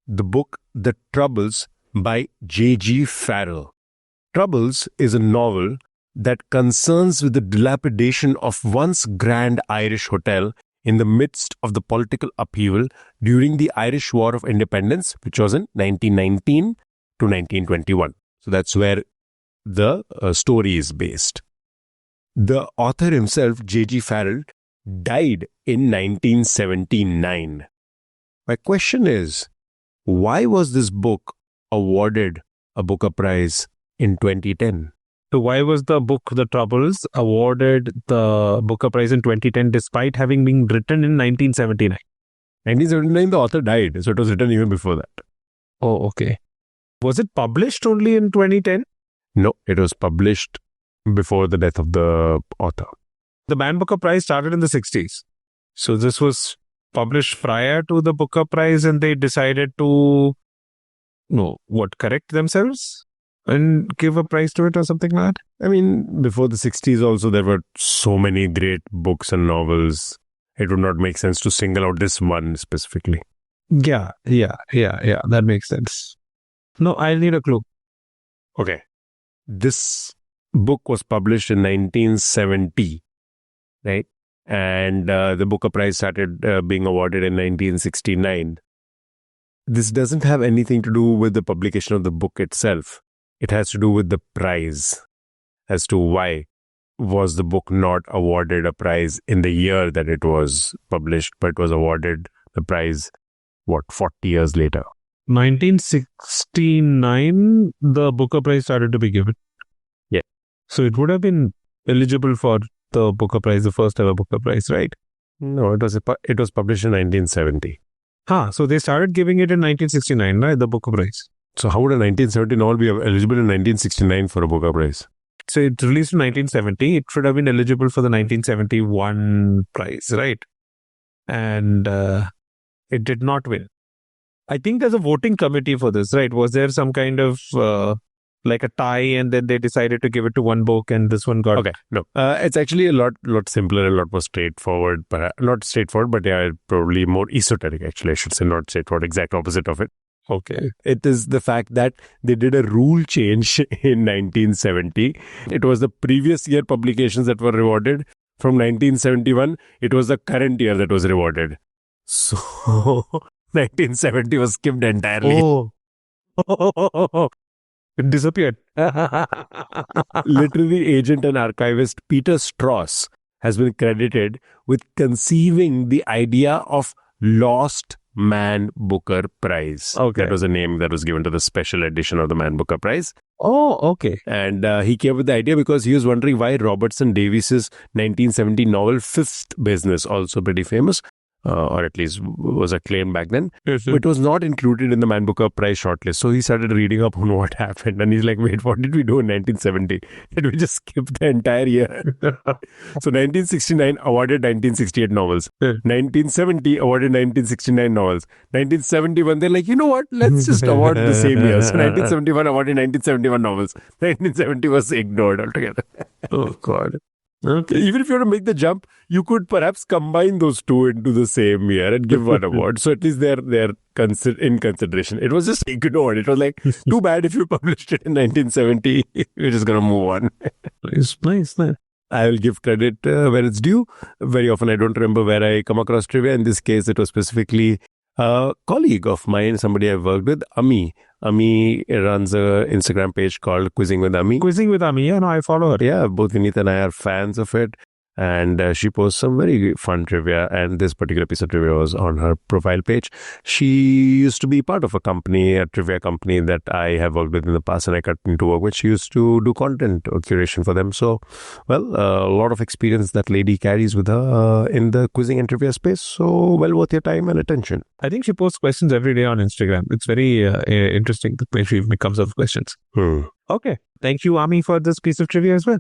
the book The Troubles by J.G. Farrell. Troubles is a novel that concerns with the dilapidation of once grand Irish hotel in the midst of the political upheaval during the Irish War of Independence, which was in 1919 to 1921. So that's where the story is based. The author himself, J.G. Farrell, died in 1979. My question is, why was this book awarded a Booker Prize in 2010? So why was the book The Troubles awarded the Booker Prize in 2010 despite having been written in 1979? 1979, the author died, so it was written even before that. Oh, okay. Was it published only in 2010? No, it was published before the death of the author. The Man Booker Prize started in the 60s. So this was published prior to the Booker Prize, and they decided to, correct themselves and give a prize to it or something like that? I mean, before the 60s also, there were so many great books and novels. It would not make sense to single out this one specifically. Yeah. That makes sense. No, I'll need a clue. Okay. This book was published in 1970, right? and the Booker Prize started being awarded in 1969. This doesn't have anything to do with the publication of the book itself. It has to do with the prize, as to why was the book not awarded a prize in the year that it was published, but was awarded the prize, 40 years later? 1969, the Booker Prize started to be given. Yeah. So it would have been eligible for the Booker Prize, the first ever Booker Prize, right? No, it was published in 1970. So they started giving it in 1969, right? The Booker Prize. So how would a 1970 novel be eligible in 1969 for a Booker Prize? So it released in 1970. It should have been eligible for the 1971 prize, right? And it did not win. I think there's a voting committee for this, right? Was there some kind of like a tie, and then they decided to give it to one book, and this one got... Okay, no. It's actually a lot simpler, a lot more straightforward. Not straightforward, but yeah, probably more esoteric, actually, I should say. Not straightforward, exact opposite of it. Okay. It is the fact that they did a rule change in 1970. It was the previous year publications that were rewarded. From 1971, it was the current year that was rewarded. So 1970 was skipped entirely. Oh. It disappeared. Literary agent and archivist Peter Strauss has been credited with conceiving the idea of Lost Man Booker Prize. Okay. That was a name that was given to the special edition of the Man Booker Prize. Oh, okay. And he came up with the idea because he was wondering why Robertson Davies's 1970 novel Fifth Business, also pretty famous, or at least was acclaimed back then, it was not included in the Man Booker Prize shortlist. So he started reading up on what happened, and he's like, wait, what did we do in 1970? Did we just skip the entire year? So 1969 awarded 1968 novels. 1970 awarded 1969 novels. 1971, they're like, you know what? Let's just award the same year. So 1971 awarded 1971 novels. 1970 was ignored altogether. Oh, God. Okay. Even if you want to make the jump, you could perhaps combine those two into the same year and give one award. So at least they're in consideration. It was just ignored. It was like, too bad if you published it in 1970. We're just going to move on. Nice. I will give credit where it's due. Very often I don't remember where I come across trivia. In this case, it was specifically a colleague of mine, somebody I've worked with, Ami. Ami runs an Instagram page called Quizzing with Ami. Quizzing with Ami, yeah, no, I follow her. Yeah, both Vineet and I are fans of it. And she posts some very fun trivia. And this particular piece of trivia was on her profile page. She used to be part of a trivia company that I have worked with in the past, and I continued to work with. She used to do content or curation for them. So, well, a lot of experience that lady carries with her in the quizzing and trivia space. So, well worth your time and attention. I think she posts questions every day on Instagram. It's very interesting the way she comes up with questions. Okay. Thank you, Ami, for this piece of trivia as well.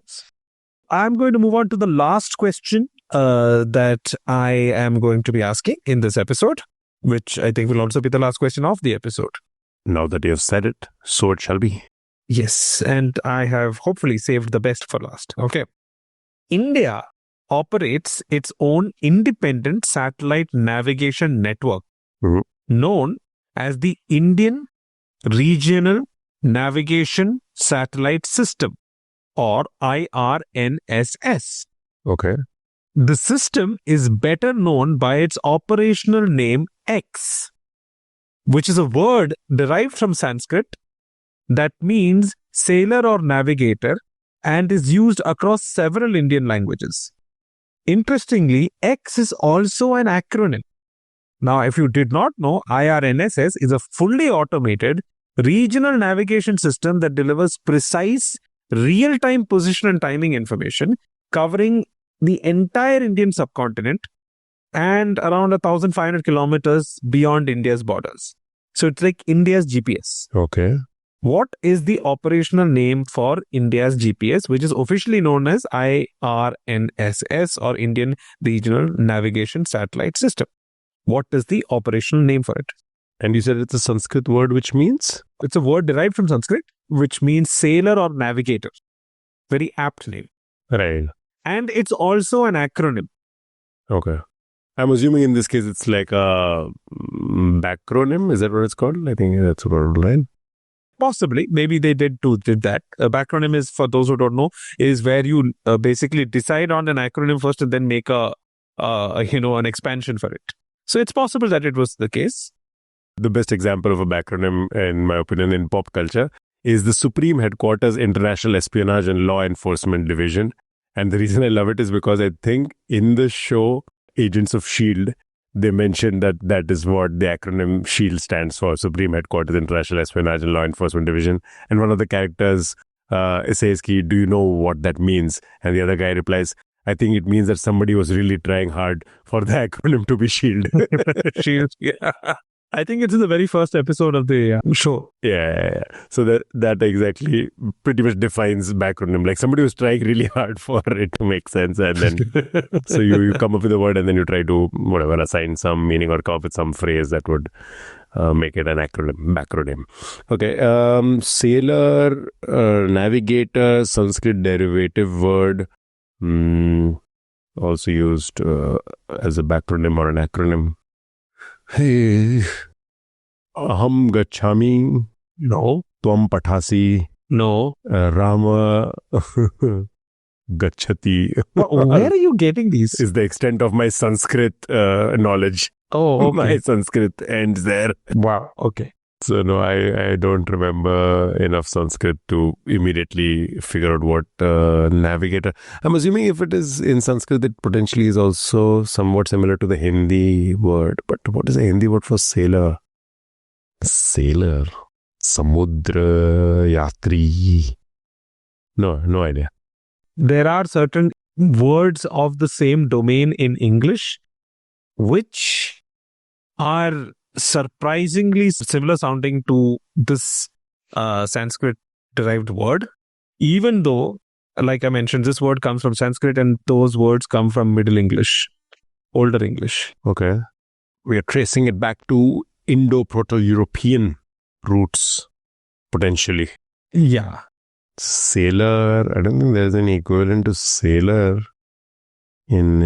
I'm going to move on to the last question that I am going to be asking in this episode, which I think will also be the last question of the episode. Now that you have said it, so it shall be. Yes, and I have hopefully saved the best for last. Okay. India operates its own independent satellite navigation network known as the Indian Regional Navigation Satellite System, or IRNSS. Okay. The system is better known by its operational name X, which is a word derived from Sanskrit that means sailor or navigator and is used across several Indian languages. Interestingly, X is also an acronym. Now, if you did not know, IRNSS is a fully automated regional navigation system that delivers precise real-time position and timing information covering the entire Indian subcontinent and around 1,500 kilometers beyond India's borders. So it's like India's GPS. Okay. What is the operational name for India's GPS, which is officially known as IRNSS, or Indian Regional Navigation Satellite System? What is the operational name for it? And you said it's a Sanskrit word, which means? It's a word derived from Sanskrit, which means sailor or navigator. Very apt name. Right. And it's also an acronym. Okay. I'm assuming in this case it's like a backronym. Is that what it's called? I think that's what I'm right. Possibly. Maybe they did that. A backronym is, for those who don't know, is where you basically decide on an acronym first and then make a an expansion for it. So it's possible that it was the case. The best example of a backronym, in my opinion, in pop culture is the Supreme Headquarters International Espionage and Law Enforcement Division. And the reason I love it is because I think in the show Agents of S.H.I.E.L.D., they mentioned that is what the acronym S.H.I.E.L.D. stands for, Supreme Headquarters International Espionage and Law Enforcement Division. And one of the characters says, do you know what that means? And the other guy replies, I think it means that somebody was really trying hard for the acronym to be S.H.I.E.L.D. S.H.I.E.L.D., yeah. I think it's in the very first episode of the show. Yeah. So that exactly pretty much defines backronym. Like somebody was trying really hard for it to make sense, and then so you come up with a word and then you try to assign some meaning or come up with some phrase that would make it an backronym. Okay. Sailor, navigator, Sanskrit derivative word, also used as a backronym or an acronym. Hey, aham gachami. No. Tvam pathasi. No. Rama gachati. Where are you getting these? Is the extent of my Sanskrit knowledge. Oh, okay. My Sanskrit ends there. Wow. Okay. So no, I don't remember enough Sanskrit to immediately figure out what navigator. I'm assuming if it is in Sanskrit, it potentially is also somewhat similar to the Hindi word. But what is a Hindi word for sailor? Sailor. Samudra Yatri. No idea. There are certain words of the same domain in English which are surprisingly similar sounding to this Sanskrit derived word, even though, like I mentioned, this word comes from Sanskrit and those words come from Middle English, Older English. Okay. We are tracing it back to Indo-Proto-European roots, potentially. Yeah. Sailor, I don't think there's any equivalent to sailor in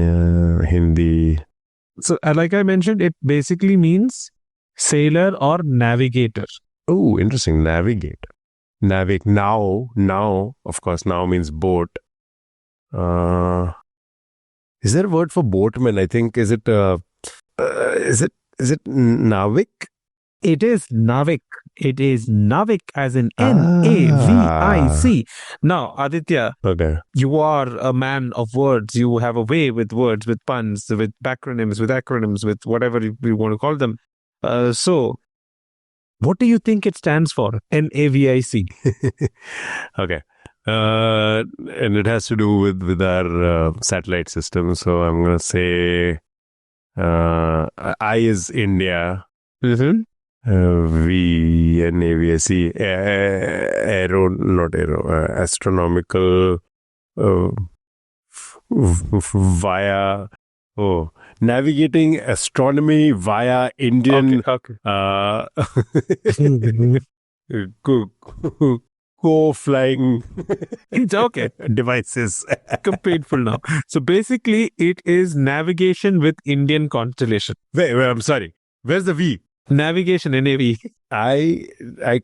Hindi. So, like I mentioned, it basically means sailor or navigator. Oh, interesting. Navigator. Now, of course, now means boat. Is there a word for boatman? I think, is it navik? It is navik. It is navik as in Navic. Now, Aditya, Okay. you are a man of words. You have a way with words, with puns, with backronyms, with acronyms, with whatever you want to call them. So, what do you think it stands for? Navic. Okay. And it has to do with our satellite system. So I'm going to say I is India. Mm-hmm. V and AVSC, astronomical via navigating astronomy via Indian flying It's okay. devices. Painful now. So basically, it is navigation with Indian constellation. Wait, I'm sorry. Where's the V? Navigation, NAV. I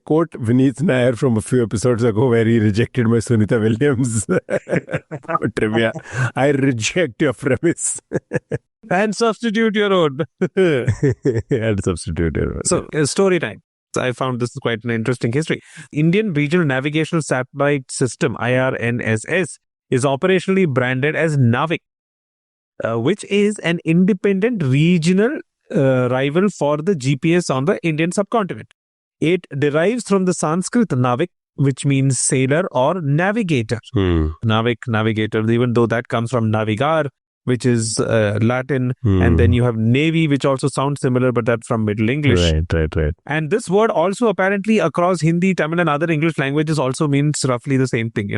quote Vineet Nair from a few episodes ago where he rejected my Sunita Williams trivia. I reject your premise. And substitute your own. And substitute your own. So, story time. So I found this quite an interesting history. Indian Regional Navigational Satellite System, IRNSS, is operationally branded as Navik, which is an independent regional rival for the GPS on the Indian subcontinent. It derives from the Sanskrit Navik, which means sailor or navigator. Navik, navigator, even though that comes from navigar, which is Latin, and then you have navy, which also sounds similar, but that's from Middle English. Right. And this word also apparently across Hindi, Tamil, and other English languages also means roughly the same thing,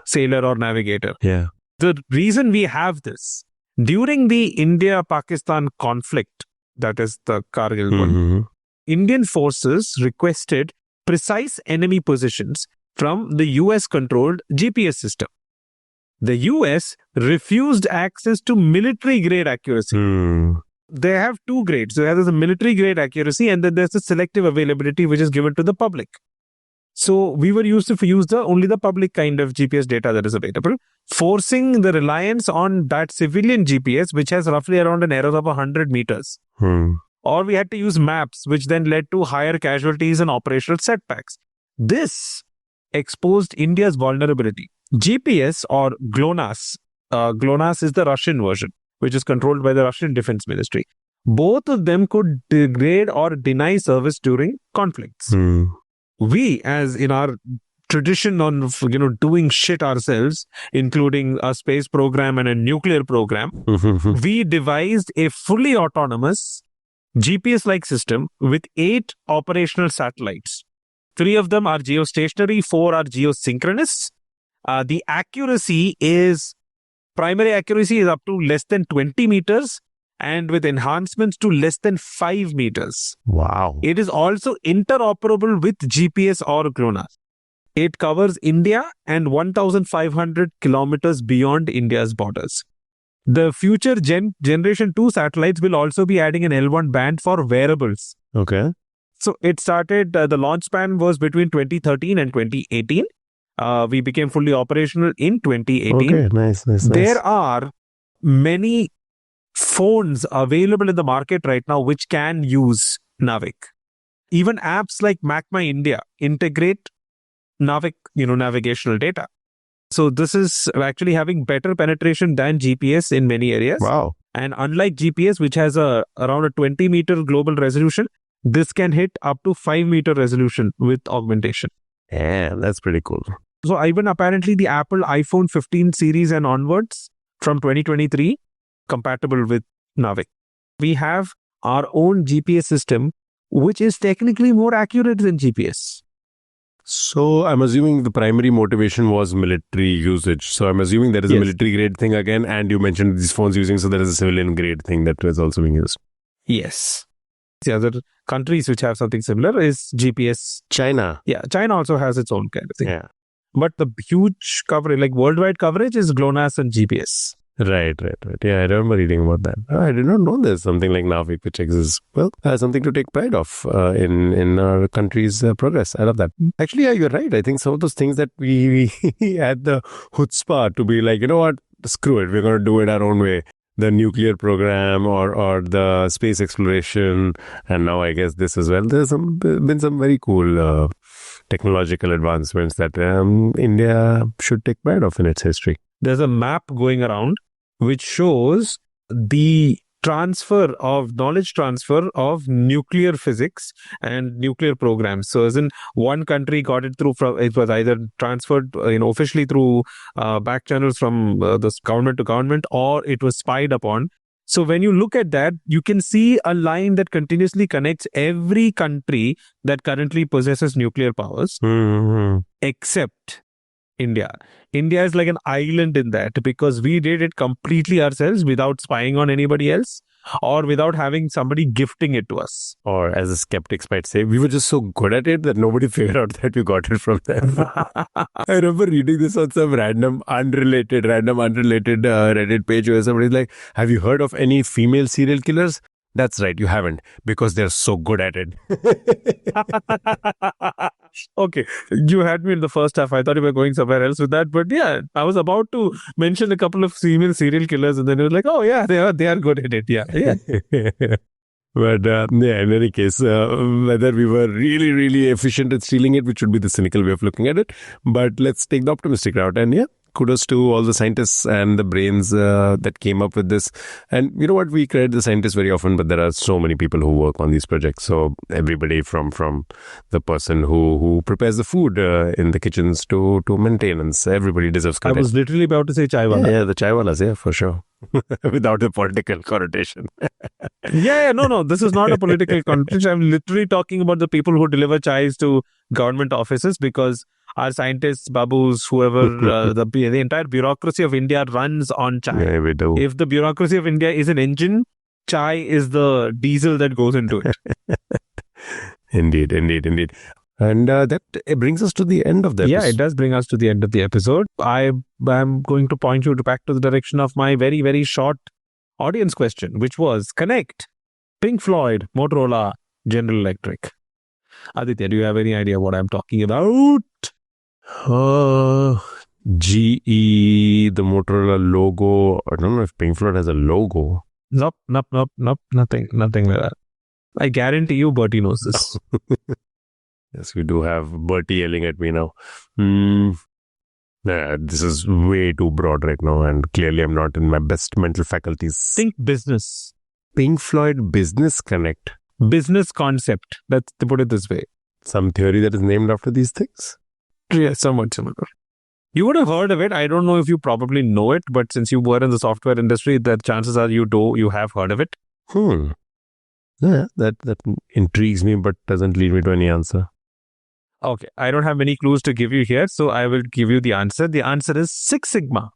sailor or navigator. Yeah. The reason we have this, during the India-Pakistan conflict, that is the Kargil one, Indian forces requested precise enemy positions from the US-controlled GPS system. The US refused access to military-grade accuracy. They have two grades. So there's a military-grade accuracy and then there's a selective availability which is given to the public. So we were used to use only the public kind of GPS data that is available. forcing the reliance on that civilian GPS, which has roughly around an error of 100 meters. Or we had to use maps, which then led to higher casualties and operational setbacks. This exposed India's vulnerability. GPS or GLONASS, GLONASS is the Russian version, which is controlled by the Russian Defense Ministry. Both of them could degrade or deny service during conflicts. We, as in our tradition on doing shit ourselves, including a space program and a nuclear program, we devised a fully autonomous GPS-like system with 8 operational satellites. 3 of them are geostationary, 4 are geosynchronous. The primary accuracy is up to less than 20 meters and with enhancements to less than 5 meters. Wow. It is also interoperable with GPS or GLONASS. It covers India and 1,500 kilometers beyond India's borders. The future Generation 2 satellites will also be adding an L1 band for wearables. Okay. So it started, the launch span was between 2013 and 2018. We became fully operational in 2018. Okay, nice. There are many phones available in the market right now which can use Navik. Even apps like Mac My India integrate Navik, navigational data. So this is actually having better penetration than GPS in many areas. Wow. And unlike GPS, which has around a 20-meter global resolution, this can hit up to 5-meter resolution with augmentation. Yeah, that's pretty cool. So even apparently the Apple iPhone 15 series and onwards from 2023 compatible with Navik. We have our own GPS system, which is technically more accurate than GPS. So I'm assuming the primary motivation was military usage. So I'm assuming there is a military grade thing again, and you mentioned these phones using, so there is a civilian grade thing that is also being used. Yes. The other countries which have something similar is GPS. China. Yeah, China also has its own kind of thing. Yeah. But the huge coverage, like worldwide coverage, is GLONASS and GPS. Right. Yeah, I remember reading about that. I did not know there's something like Navik which exists. Well, something to take pride of in our country's progress. I love that. Actually, yeah, you're right. I think some of those things that we had the chutzpah to be like, you know what, screw it, we're going to do it our own way. The nuclear program or the space exploration, and now I guess this as well. There's been some very cool technological advancements that India should take pride of in its history. There's a map going around which shows the knowledge transfer of nuclear physics and nuclear programs. So as in one country got it through it was either transferred officially through back channels from the government to government, or it was spied upon. So when you look at that, you can see a line that continuously connects every country that currently possesses nuclear powers, except India. India is like an island in that, because we did it completely ourselves without spying on anybody else or without having somebody gifting it to us. Or as the skeptics might say, we were just so good at it that nobody figured out that we got it from them. I remember reading this on some random unrelated Reddit page where somebody's like, have you heard of any female serial killers? That's right, you haven't, because they're so good at it. Okay, you had me in the first half. I thought you were going somewhere else with that, but yeah, I was about to mention a couple of female serial killers, and then it was like, oh yeah, they are good at it. Yeah. But in any case, whether we were really, really efficient at stealing it, which would be the cynical way of looking at it, but let's take the optimistic route. And yeah, kudos to all the scientists and the brains that came up with this. And you know what? We credit the scientists very often, but there are so many people who work on these projects. So everybody from the person who prepares the food in the kitchens to maintenance, everybody deserves credit. I was literally about to say chaiwala. Yeah, the chaiwalas, yeah, for sure. Without the political connotation. No, this is not a political connotation. I'm literally talking about the people who deliver chais to government offices, because our scientists, babus, whoever, the entire bureaucracy of India runs on chai. Yeah, we do. If the bureaucracy of India is an engine, chai is the diesel that goes into it. Indeed. And that brings us to the end of the episode. Yeah, it does bring us to the end of the episode. I'm going to point you back to the direction of my very, very short audience question, which was connect Pink Floyd, Motorola, General Electric. Aditya, do you have any idea what I'm talking about? GE, the Motorola logo. I don't know if Pink Floyd has a logo. Nope, nothing like that. I guarantee you Bertie knows this. Yes, we do have Bertie yelling at me now. This is way too broad right now, and clearly I'm not in my best mental faculties. Think business. Pink Floyd Business Connect. Business concept. Let's put it this way. Some theory that is named after these things? Yeah, somewhat similar. You would have heard of it. I don't know if you probably know it, but since you were in the software industry, the chances are you have heard of it. Yeah, that intrigues me, but doesn't lead me to any answer. Okay, I don't have many clues to give you here, so I will give you the answer. The answer is Six Sigma.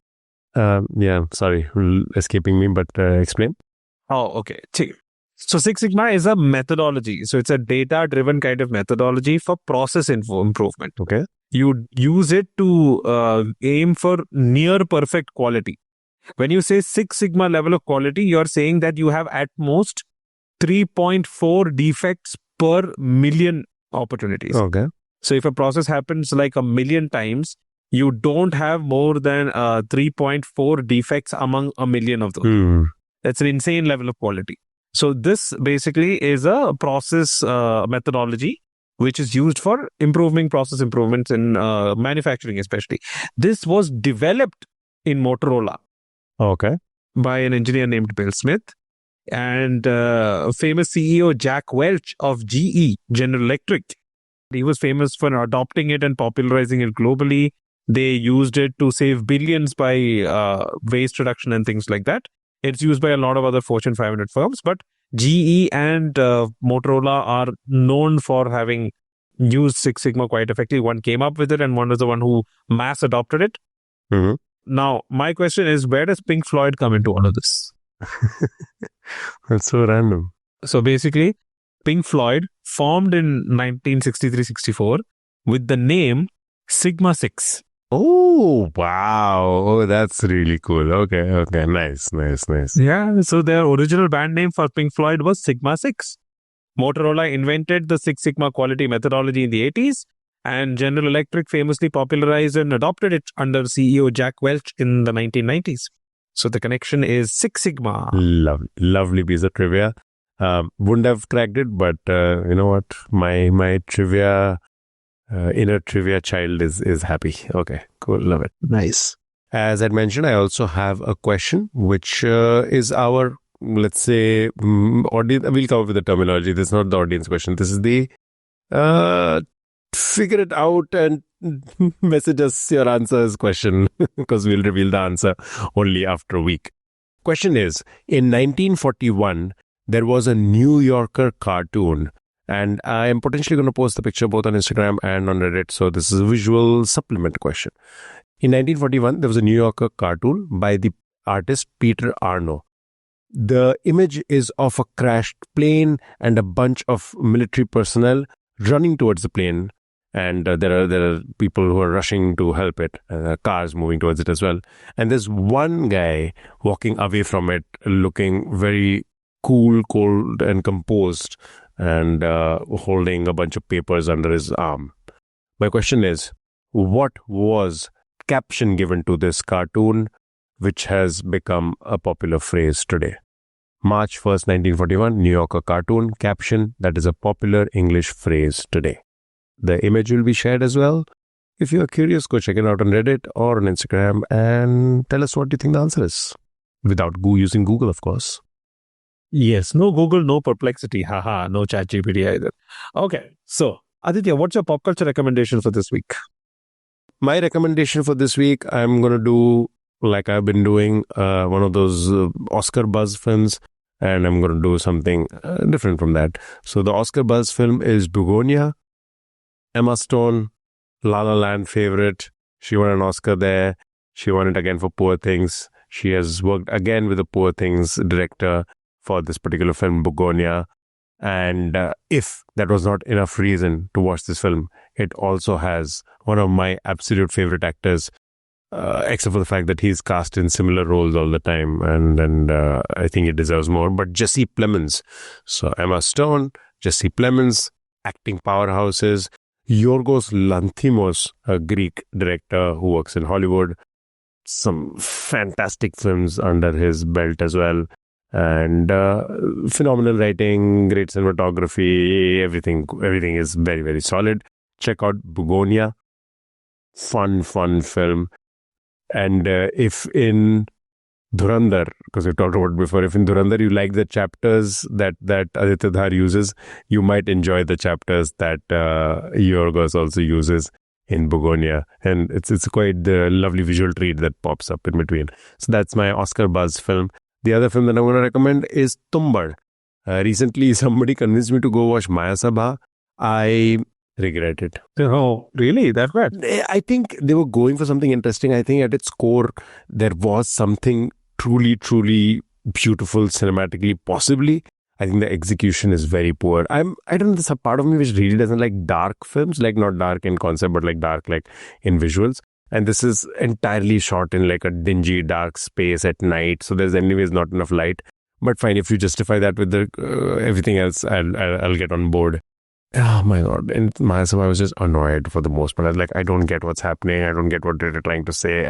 Yeah, sorry, escaping me, but explain. Oh, okay. So Six Sigma is a methodology. So it's a data-driven kind of methodology for process improvement. Okay. You use it to aim for near perfect quality. When you say Six Sigma level of quality, you're saying that you have at most 3.4 defects per million opportunities. Okay. So if a process happens like a million times, you don't have more than 3.4 defects among a million of those. That's an insane level of quality. So this basically is a process methodology which is used for improving process improvements in manufacturing especially. This was developed in Motorola. Okay. By an engineer named Bill Smith. And famous CEO Jack Welch of GE, General Electric. He was famous for adopting it and popularizing it globally. They used it to save billions by waste reduction and things like that. It's used by a lot of other Fortune 500 firms, but GE and Motorola are known for having used Six Sigma quite effectively. One came up with it and one was the one who mass adopted it. Mm-hmm. Now, my question is, where does Pink Floyd come into all of this? That's so random. So basically, Pink Floyd formed in 1963-64 with the name Sigma 6. Oh, wow. Oh, that's really cool. Okay. Nice. Yeah, so their original band name for Pink Floyd was Sigma 6. Motorola invented the Six Sigma quality methodology in the 80s, and General Electric famously popularized and adopted it under CEO Jack Welch in the 1990s. So the connection is Six Sigma. Lovely piece of trivia. Wouldn't have cracked it, but you know what? My trivia... inner trivia child is happy. Okay, cool. Love it. Nice. As I mentioned, I also have a question, which is our, let's say, audience. We'll come up with the terminology. This is not the audience question. This is the figure it out and message us your answers question, because we'll reveal the answer only after a week. Question is, in 1941, there was a New Yorker cartoon. And I am potentially going to post the picture both on Instagram and on Reddit. So this is a visual supplement question. In 1941, there was a New Yorker cartoon by the artist Peter Arno. The image is of a crashed plane and a bunch of military personnel running towards the plane. And there are people who are rushing to help it. Cars moving towards it as well. And there's one guy walking away from it, looking very cool, cold, and composed, and holding a bunch of papers under his arm. My question is, what was caption given to this cartoon, which has become a popular phrase today? March 1st, 1941, New Yorker cartoon, caption, that is a popular English phrase today. The image will be shared as well. If you are curious, go check it out on Reddit or on Instagram and tell us what you think the answer is. Without using Google, of course. Yes, no Google, no Perplexity. Haha, no ChatGPT either. Okay, so Aditya, what's your pop culture recommendation for this week? My recommendation for this week, I'm going to do, like I've been doing, one of those Oscar buzz films, and I'm going to do something different from that. So the Oscar buzz film is Begonia. Emma Stone, La La Land favorite. She won an Oscar there. She won it again for Poor Things. She has worked again with the Poor Things director for this particular film, Begonia. And if that was not enough reason to watch this film, it also has one of my absolute favorite actors, except for the fact that he's cast in similar roles all the time, and I think he deserves more, but Jesse Plemons. So Emma Stone, Jesse Plemons, acting powerhouses. Yorgos Lanthimos, a Greek director who works in Hollywood. Some fantastic films under his belt as well. And phenomenal writing, great cinematography, everything is very, very solid. Check out Bugonia. Fun film. And if in Dhurandhar, because we talked about it before, if in Dhurandhar you like the chapters that Aditya Dhar uses, you might enjoy the chapters that Yorgos also uses in Bugonia. And it's quite the lovely visual treat that pops up in between. So that's my Oscar buzz film. The other film that I'm going to recommend is Tumbad. Recently, somebody convinced me to go watch Maya Sabha. I regret it. Oh, really? That bad? I think they were going for something interesting. I think at its core, there was something truly, truly beautiful cinematically, possibly. I think the execution is very poor. I don't know, there's a part of me which really doesn't like dark films, like not dark in concept, but like dark like in visuals. And this is entirely shot in like a dingy, dark space at night. So there's anyways not enough light. But fine, if you justify that with the everything else, I'll get on board. Oh my God. In myself, I was just annoyed for the most part. I was like, I don't get what's happening. I don't get what they're trying to say.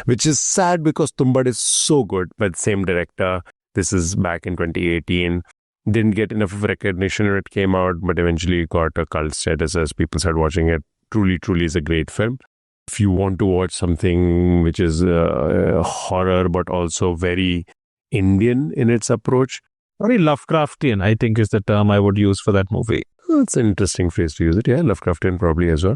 Which is sad because Tumbad is so good, but same director. This is back in 2018. Didn't get enough recognition when it came out, but eventually got a cult status as people started watching it. Truly, truly is a great film. If you want to watch something which is horror, but also very Indian in its approach. Very Lovecraftian, I think, is the term I would use for that movie. It's an interesting phrase to use it. Yeah, Lovecraftian probably as well.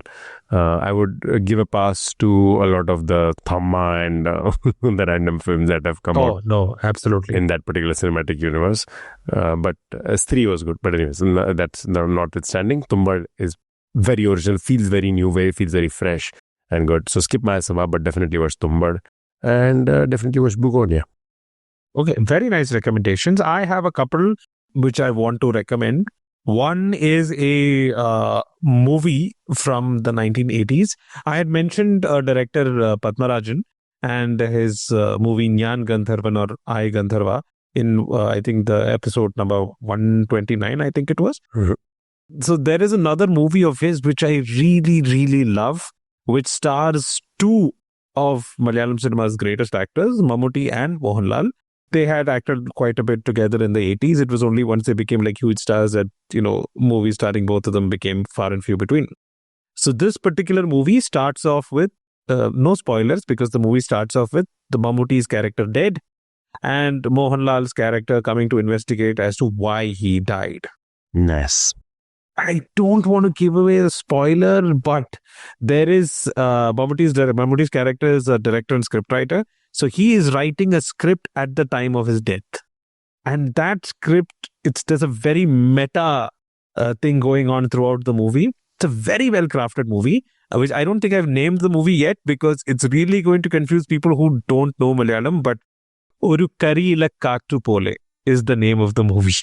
I would give a pass to a lot of the Thamma and the random films that have come out. Oh, no, absolutely. In that particular cinematic universe. But S3 was good. But anyways, that's notwithstanding. Tumbad is very original, feels very new, feels very fresh and good. So skip Maya Sabha, but definitely watch Tumbad and definitely watch Bugonia. Okay, very nice recommendations. I have a couple which I want to recommend. One is a movie from the 1980s. I had mentioned director Padmarajan and his movie Nyan Gandharvan or I Gandharva in, I think, the episode number 129, I think it was. Mm-hmm. So there is another movie of his which I really, really love, which stars two of Malayalam cinema's greatest actors, Mammootty and Mohanlal. They had acted quite a bit together in the 80s. It was only once they became like huge stars that, movies starring both of them became far and few between. So this particular movie starts off with, no spoilers, because the movie starts off with the Mammootty's character dead and Mohanlal's character coming to investigate as to why he died. Nice. I don't want to give away a spoiler, but there is Mammootty's character is a director and scriptwriter. So he is writing a script at the time of his death. And that script, there's a very meta thing going on throughout the movie. It's a very well-crafted movie, which I don't think I've named the movie yet because it's really going to confuse people who don't know Malayalam. But Oru Kariyila Kaattu Pole is the name of the movie.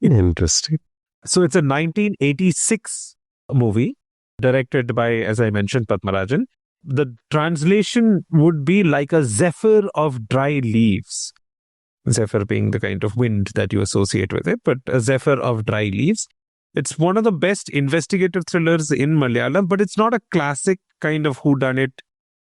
Interesting. So it's a 1986 movie directed by, as I mentioned, Padmarajan. The translation would be like a zephyr of dry leaves. Zephyr being the kind of wind that you associate with it, but a zephyr of dry leaves. It's one of the best investigative thrillers in Malayalam, but it's not a classic kind of whodunit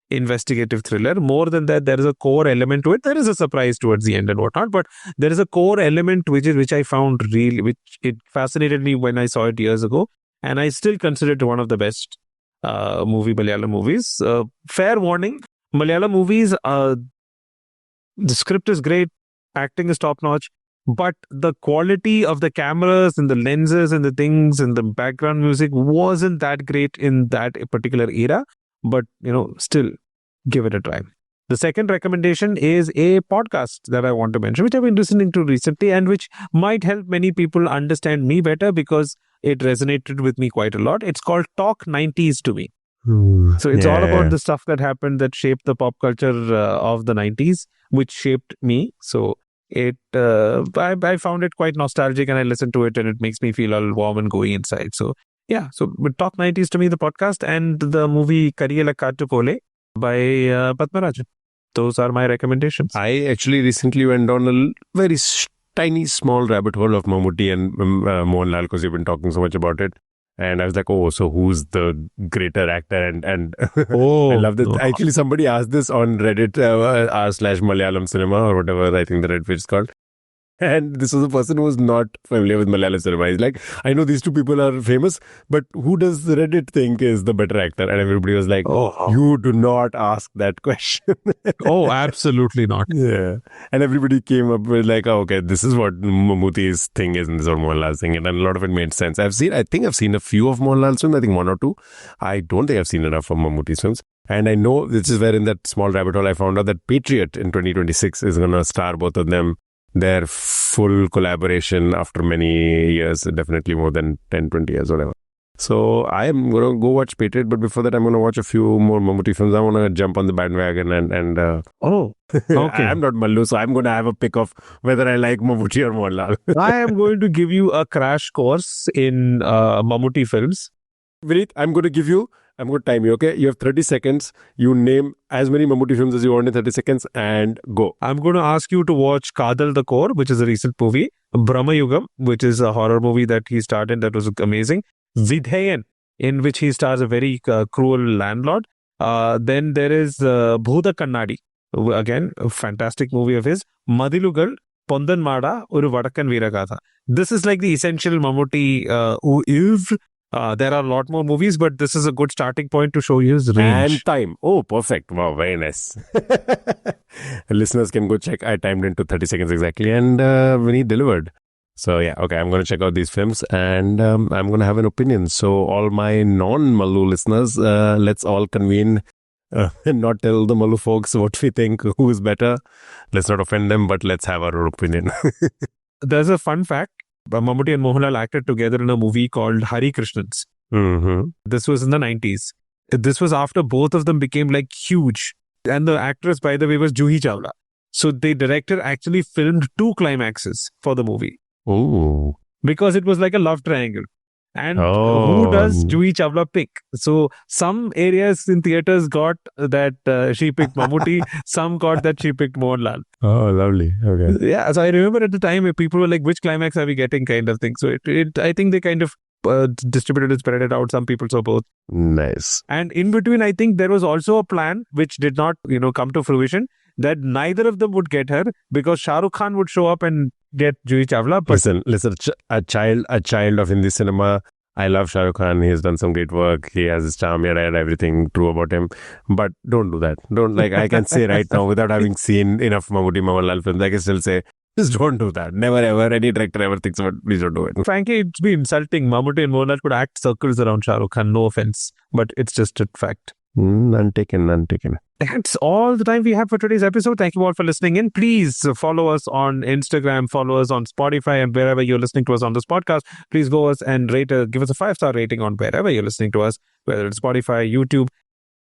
investigative thriller. More than that, there is a core element to it. There is a surprise towards the end and whatnot, but there is a core element which I found which it fascinated me when I saw it years ago, and I still consider it one of the best Malayalam movies. Fair warning, Malayalam movies, the script is great, acting is top notch, but the quality of the cameras and the lenses and the things and the background music wasn't that great in that particular era. But, still give it a try. The second recommendation is a podcast that I want to mention, which I've been listening to recently and which might help many people understand me better because it resonated with me quite a lot. It's called Talk 90s to Me. So it's all about the stuff that happened that shaped the pop culture of the 90s, which shaped me. So I found it quite nostalgic and I listened to it and it makes me feel all warm and gooey inside. So yeah, so with Talk 90s to Me, the podcast, and the movie Kariyila Kaattu Pole by Padmarajan. Those are my recommendations. I actually recently went on a very tiny small rabbit hole of Mammootty and Mohanlal, because you've been talking so much about it. And I was like, oh, so who's the greater actor? And Oh, I love that. no. Actually, somebody asked this on Reddit r/Malayalam cinema or whatever I think the Reddit page is called. And this was a person who was not familiar with Malayalam cinema. He's like, I know these two people are famous, but who does Reddit think is the better actor? And everybody was like, Oh. you do not ask that question. Oh, absolutely not. Yeah. And everybody came up with like, oh, okay, this is what Mammootty's thing is and this is what Mohanlal's thing. And a lot of it made sense. I think I've seen a few of Mohanlal's films, I think one or two. I don't think I've seen enough of Mammootty's films. And I know this is where in that small rabbit hole I found out that Patriot in 2026 is going to star both of them. Their full collaboration after many years, definitely more than 10, 20 years, whatever. So I am going to go watch Patriot, but before that I'm going to watch a few more Mammootty films. I want to jump on the bandwagon and Oh, okay. I'm not Mallu, so I'm going to have a pick of whether I like Mammootty or Mohanlal. I am going to give you a crash course in Mammootty films. Vineet, I'm going to time you, okay? You have 30 seconds. You name as many Mammootty films as you want in 30 seconds and go. I'm going to ask you to watch Kadal the Core, which is a recent movie. Brahma Yugam, which is a horror movie that he starred in that was amazing. Vidhayan, in which he stars a very cruel landlord. Then there is Bhuda Kannadi, again, a fantastic movie of his. Madilugal, Pondan Mada, Oru Vadakkan Veeragatha. This is like the essential Mammootty who is. There are a lot more movies, but this is a good starting point to show you his range. And time. Oh, perfect. Wow, very nice. Listeners can go check. I timed into 30 seconds exactly, and Vineet delivered. So yeah, okay, I'm going to check out these films and I'm going to have an opinion. So all my non-Mallu listeners, let's all convene and not tell the Mallu folks what we think, who is better. Let's not offend them, but let's have our opinion. There's a fun fact. Mammootty and Mohanlal acted together in a movie called Hari Krishnans. Mm-hmm. This was in the 90s. This was after both of them became like huge. And the actress, by the way, was Juhi Chawla. So the director actually filmed 2 climaxes for the movie. Oh. Because it was like a love triangle. And who does Juhi Chawla pick? So some areas in theaters got that she picked Mammootty, some got that she picked Mohanlal. Oh, lovely. Okay. Yeah, so I remember at the time people were like, which climax are we getting kind of thing. So I think they kind of distributed and spread it out. Some people saw both. Nice. And in between, I think there was also a plan which did not, come to fruition, that neither of them would get her because Shah Rukh Khan would show up and get Juhi Chawla. But Listen, a child of Hindi cinema. I love Shah Rukh Khan. He has done some great work. He has his charm. I read everything true about him. But don't do that. Don't, I can say right now, without having seen enough Mammootty Mohanlal films, I can still say, just don't do that. Never ever, any director ever thinks about it, please don't do it. Frankly, it's been insulting. Mammootty and Mohanlal could act circles around Shah Rukh Khan. No offense. But it's just a fact. None taken. That's all the time we have for today's episode. Thank you all for listening in. Please follow us on Instagram, follow us on Spotify, and wherever you're listening to us on this podcast, please go us and give us a 5-star rating on wherever you're listening to us, whether it's Spotify, YouTube.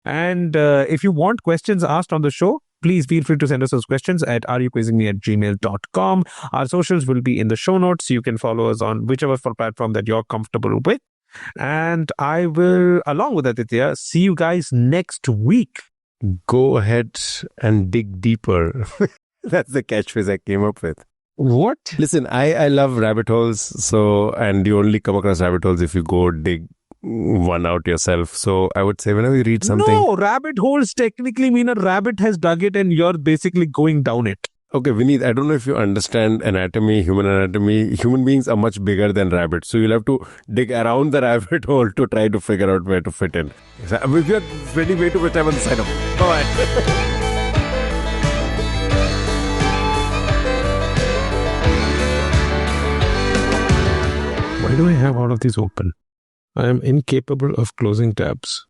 And if you want questions asked on the show, please feel free to send us those questions at areyouquizzingme@gmail.com. Our socials will be in the show notes. You can follow us on whichever platform that you're comfortable with. And I will, along with Aditya, see you guys next week. Go ahead and dig deeper. That's the catchphrase I came up with. What? Listen, I love rabbit holes. So, and you only come across rabbit holes if you go dig one out yourself. So I would say whenever you read something. No, rabbit holes technically mean a rabbit has dug it and you're basically going down it. Okay, Vineet, I don't know if you understand anatomy, human anatomy. Human beings are much bigger than rabbits. So you'll have to dig around the rabbit hole to try to figure out where to fit in. We are spending way too much time on the side of it. Bye. Why do I have all of these open? I am incapable of closing tabs.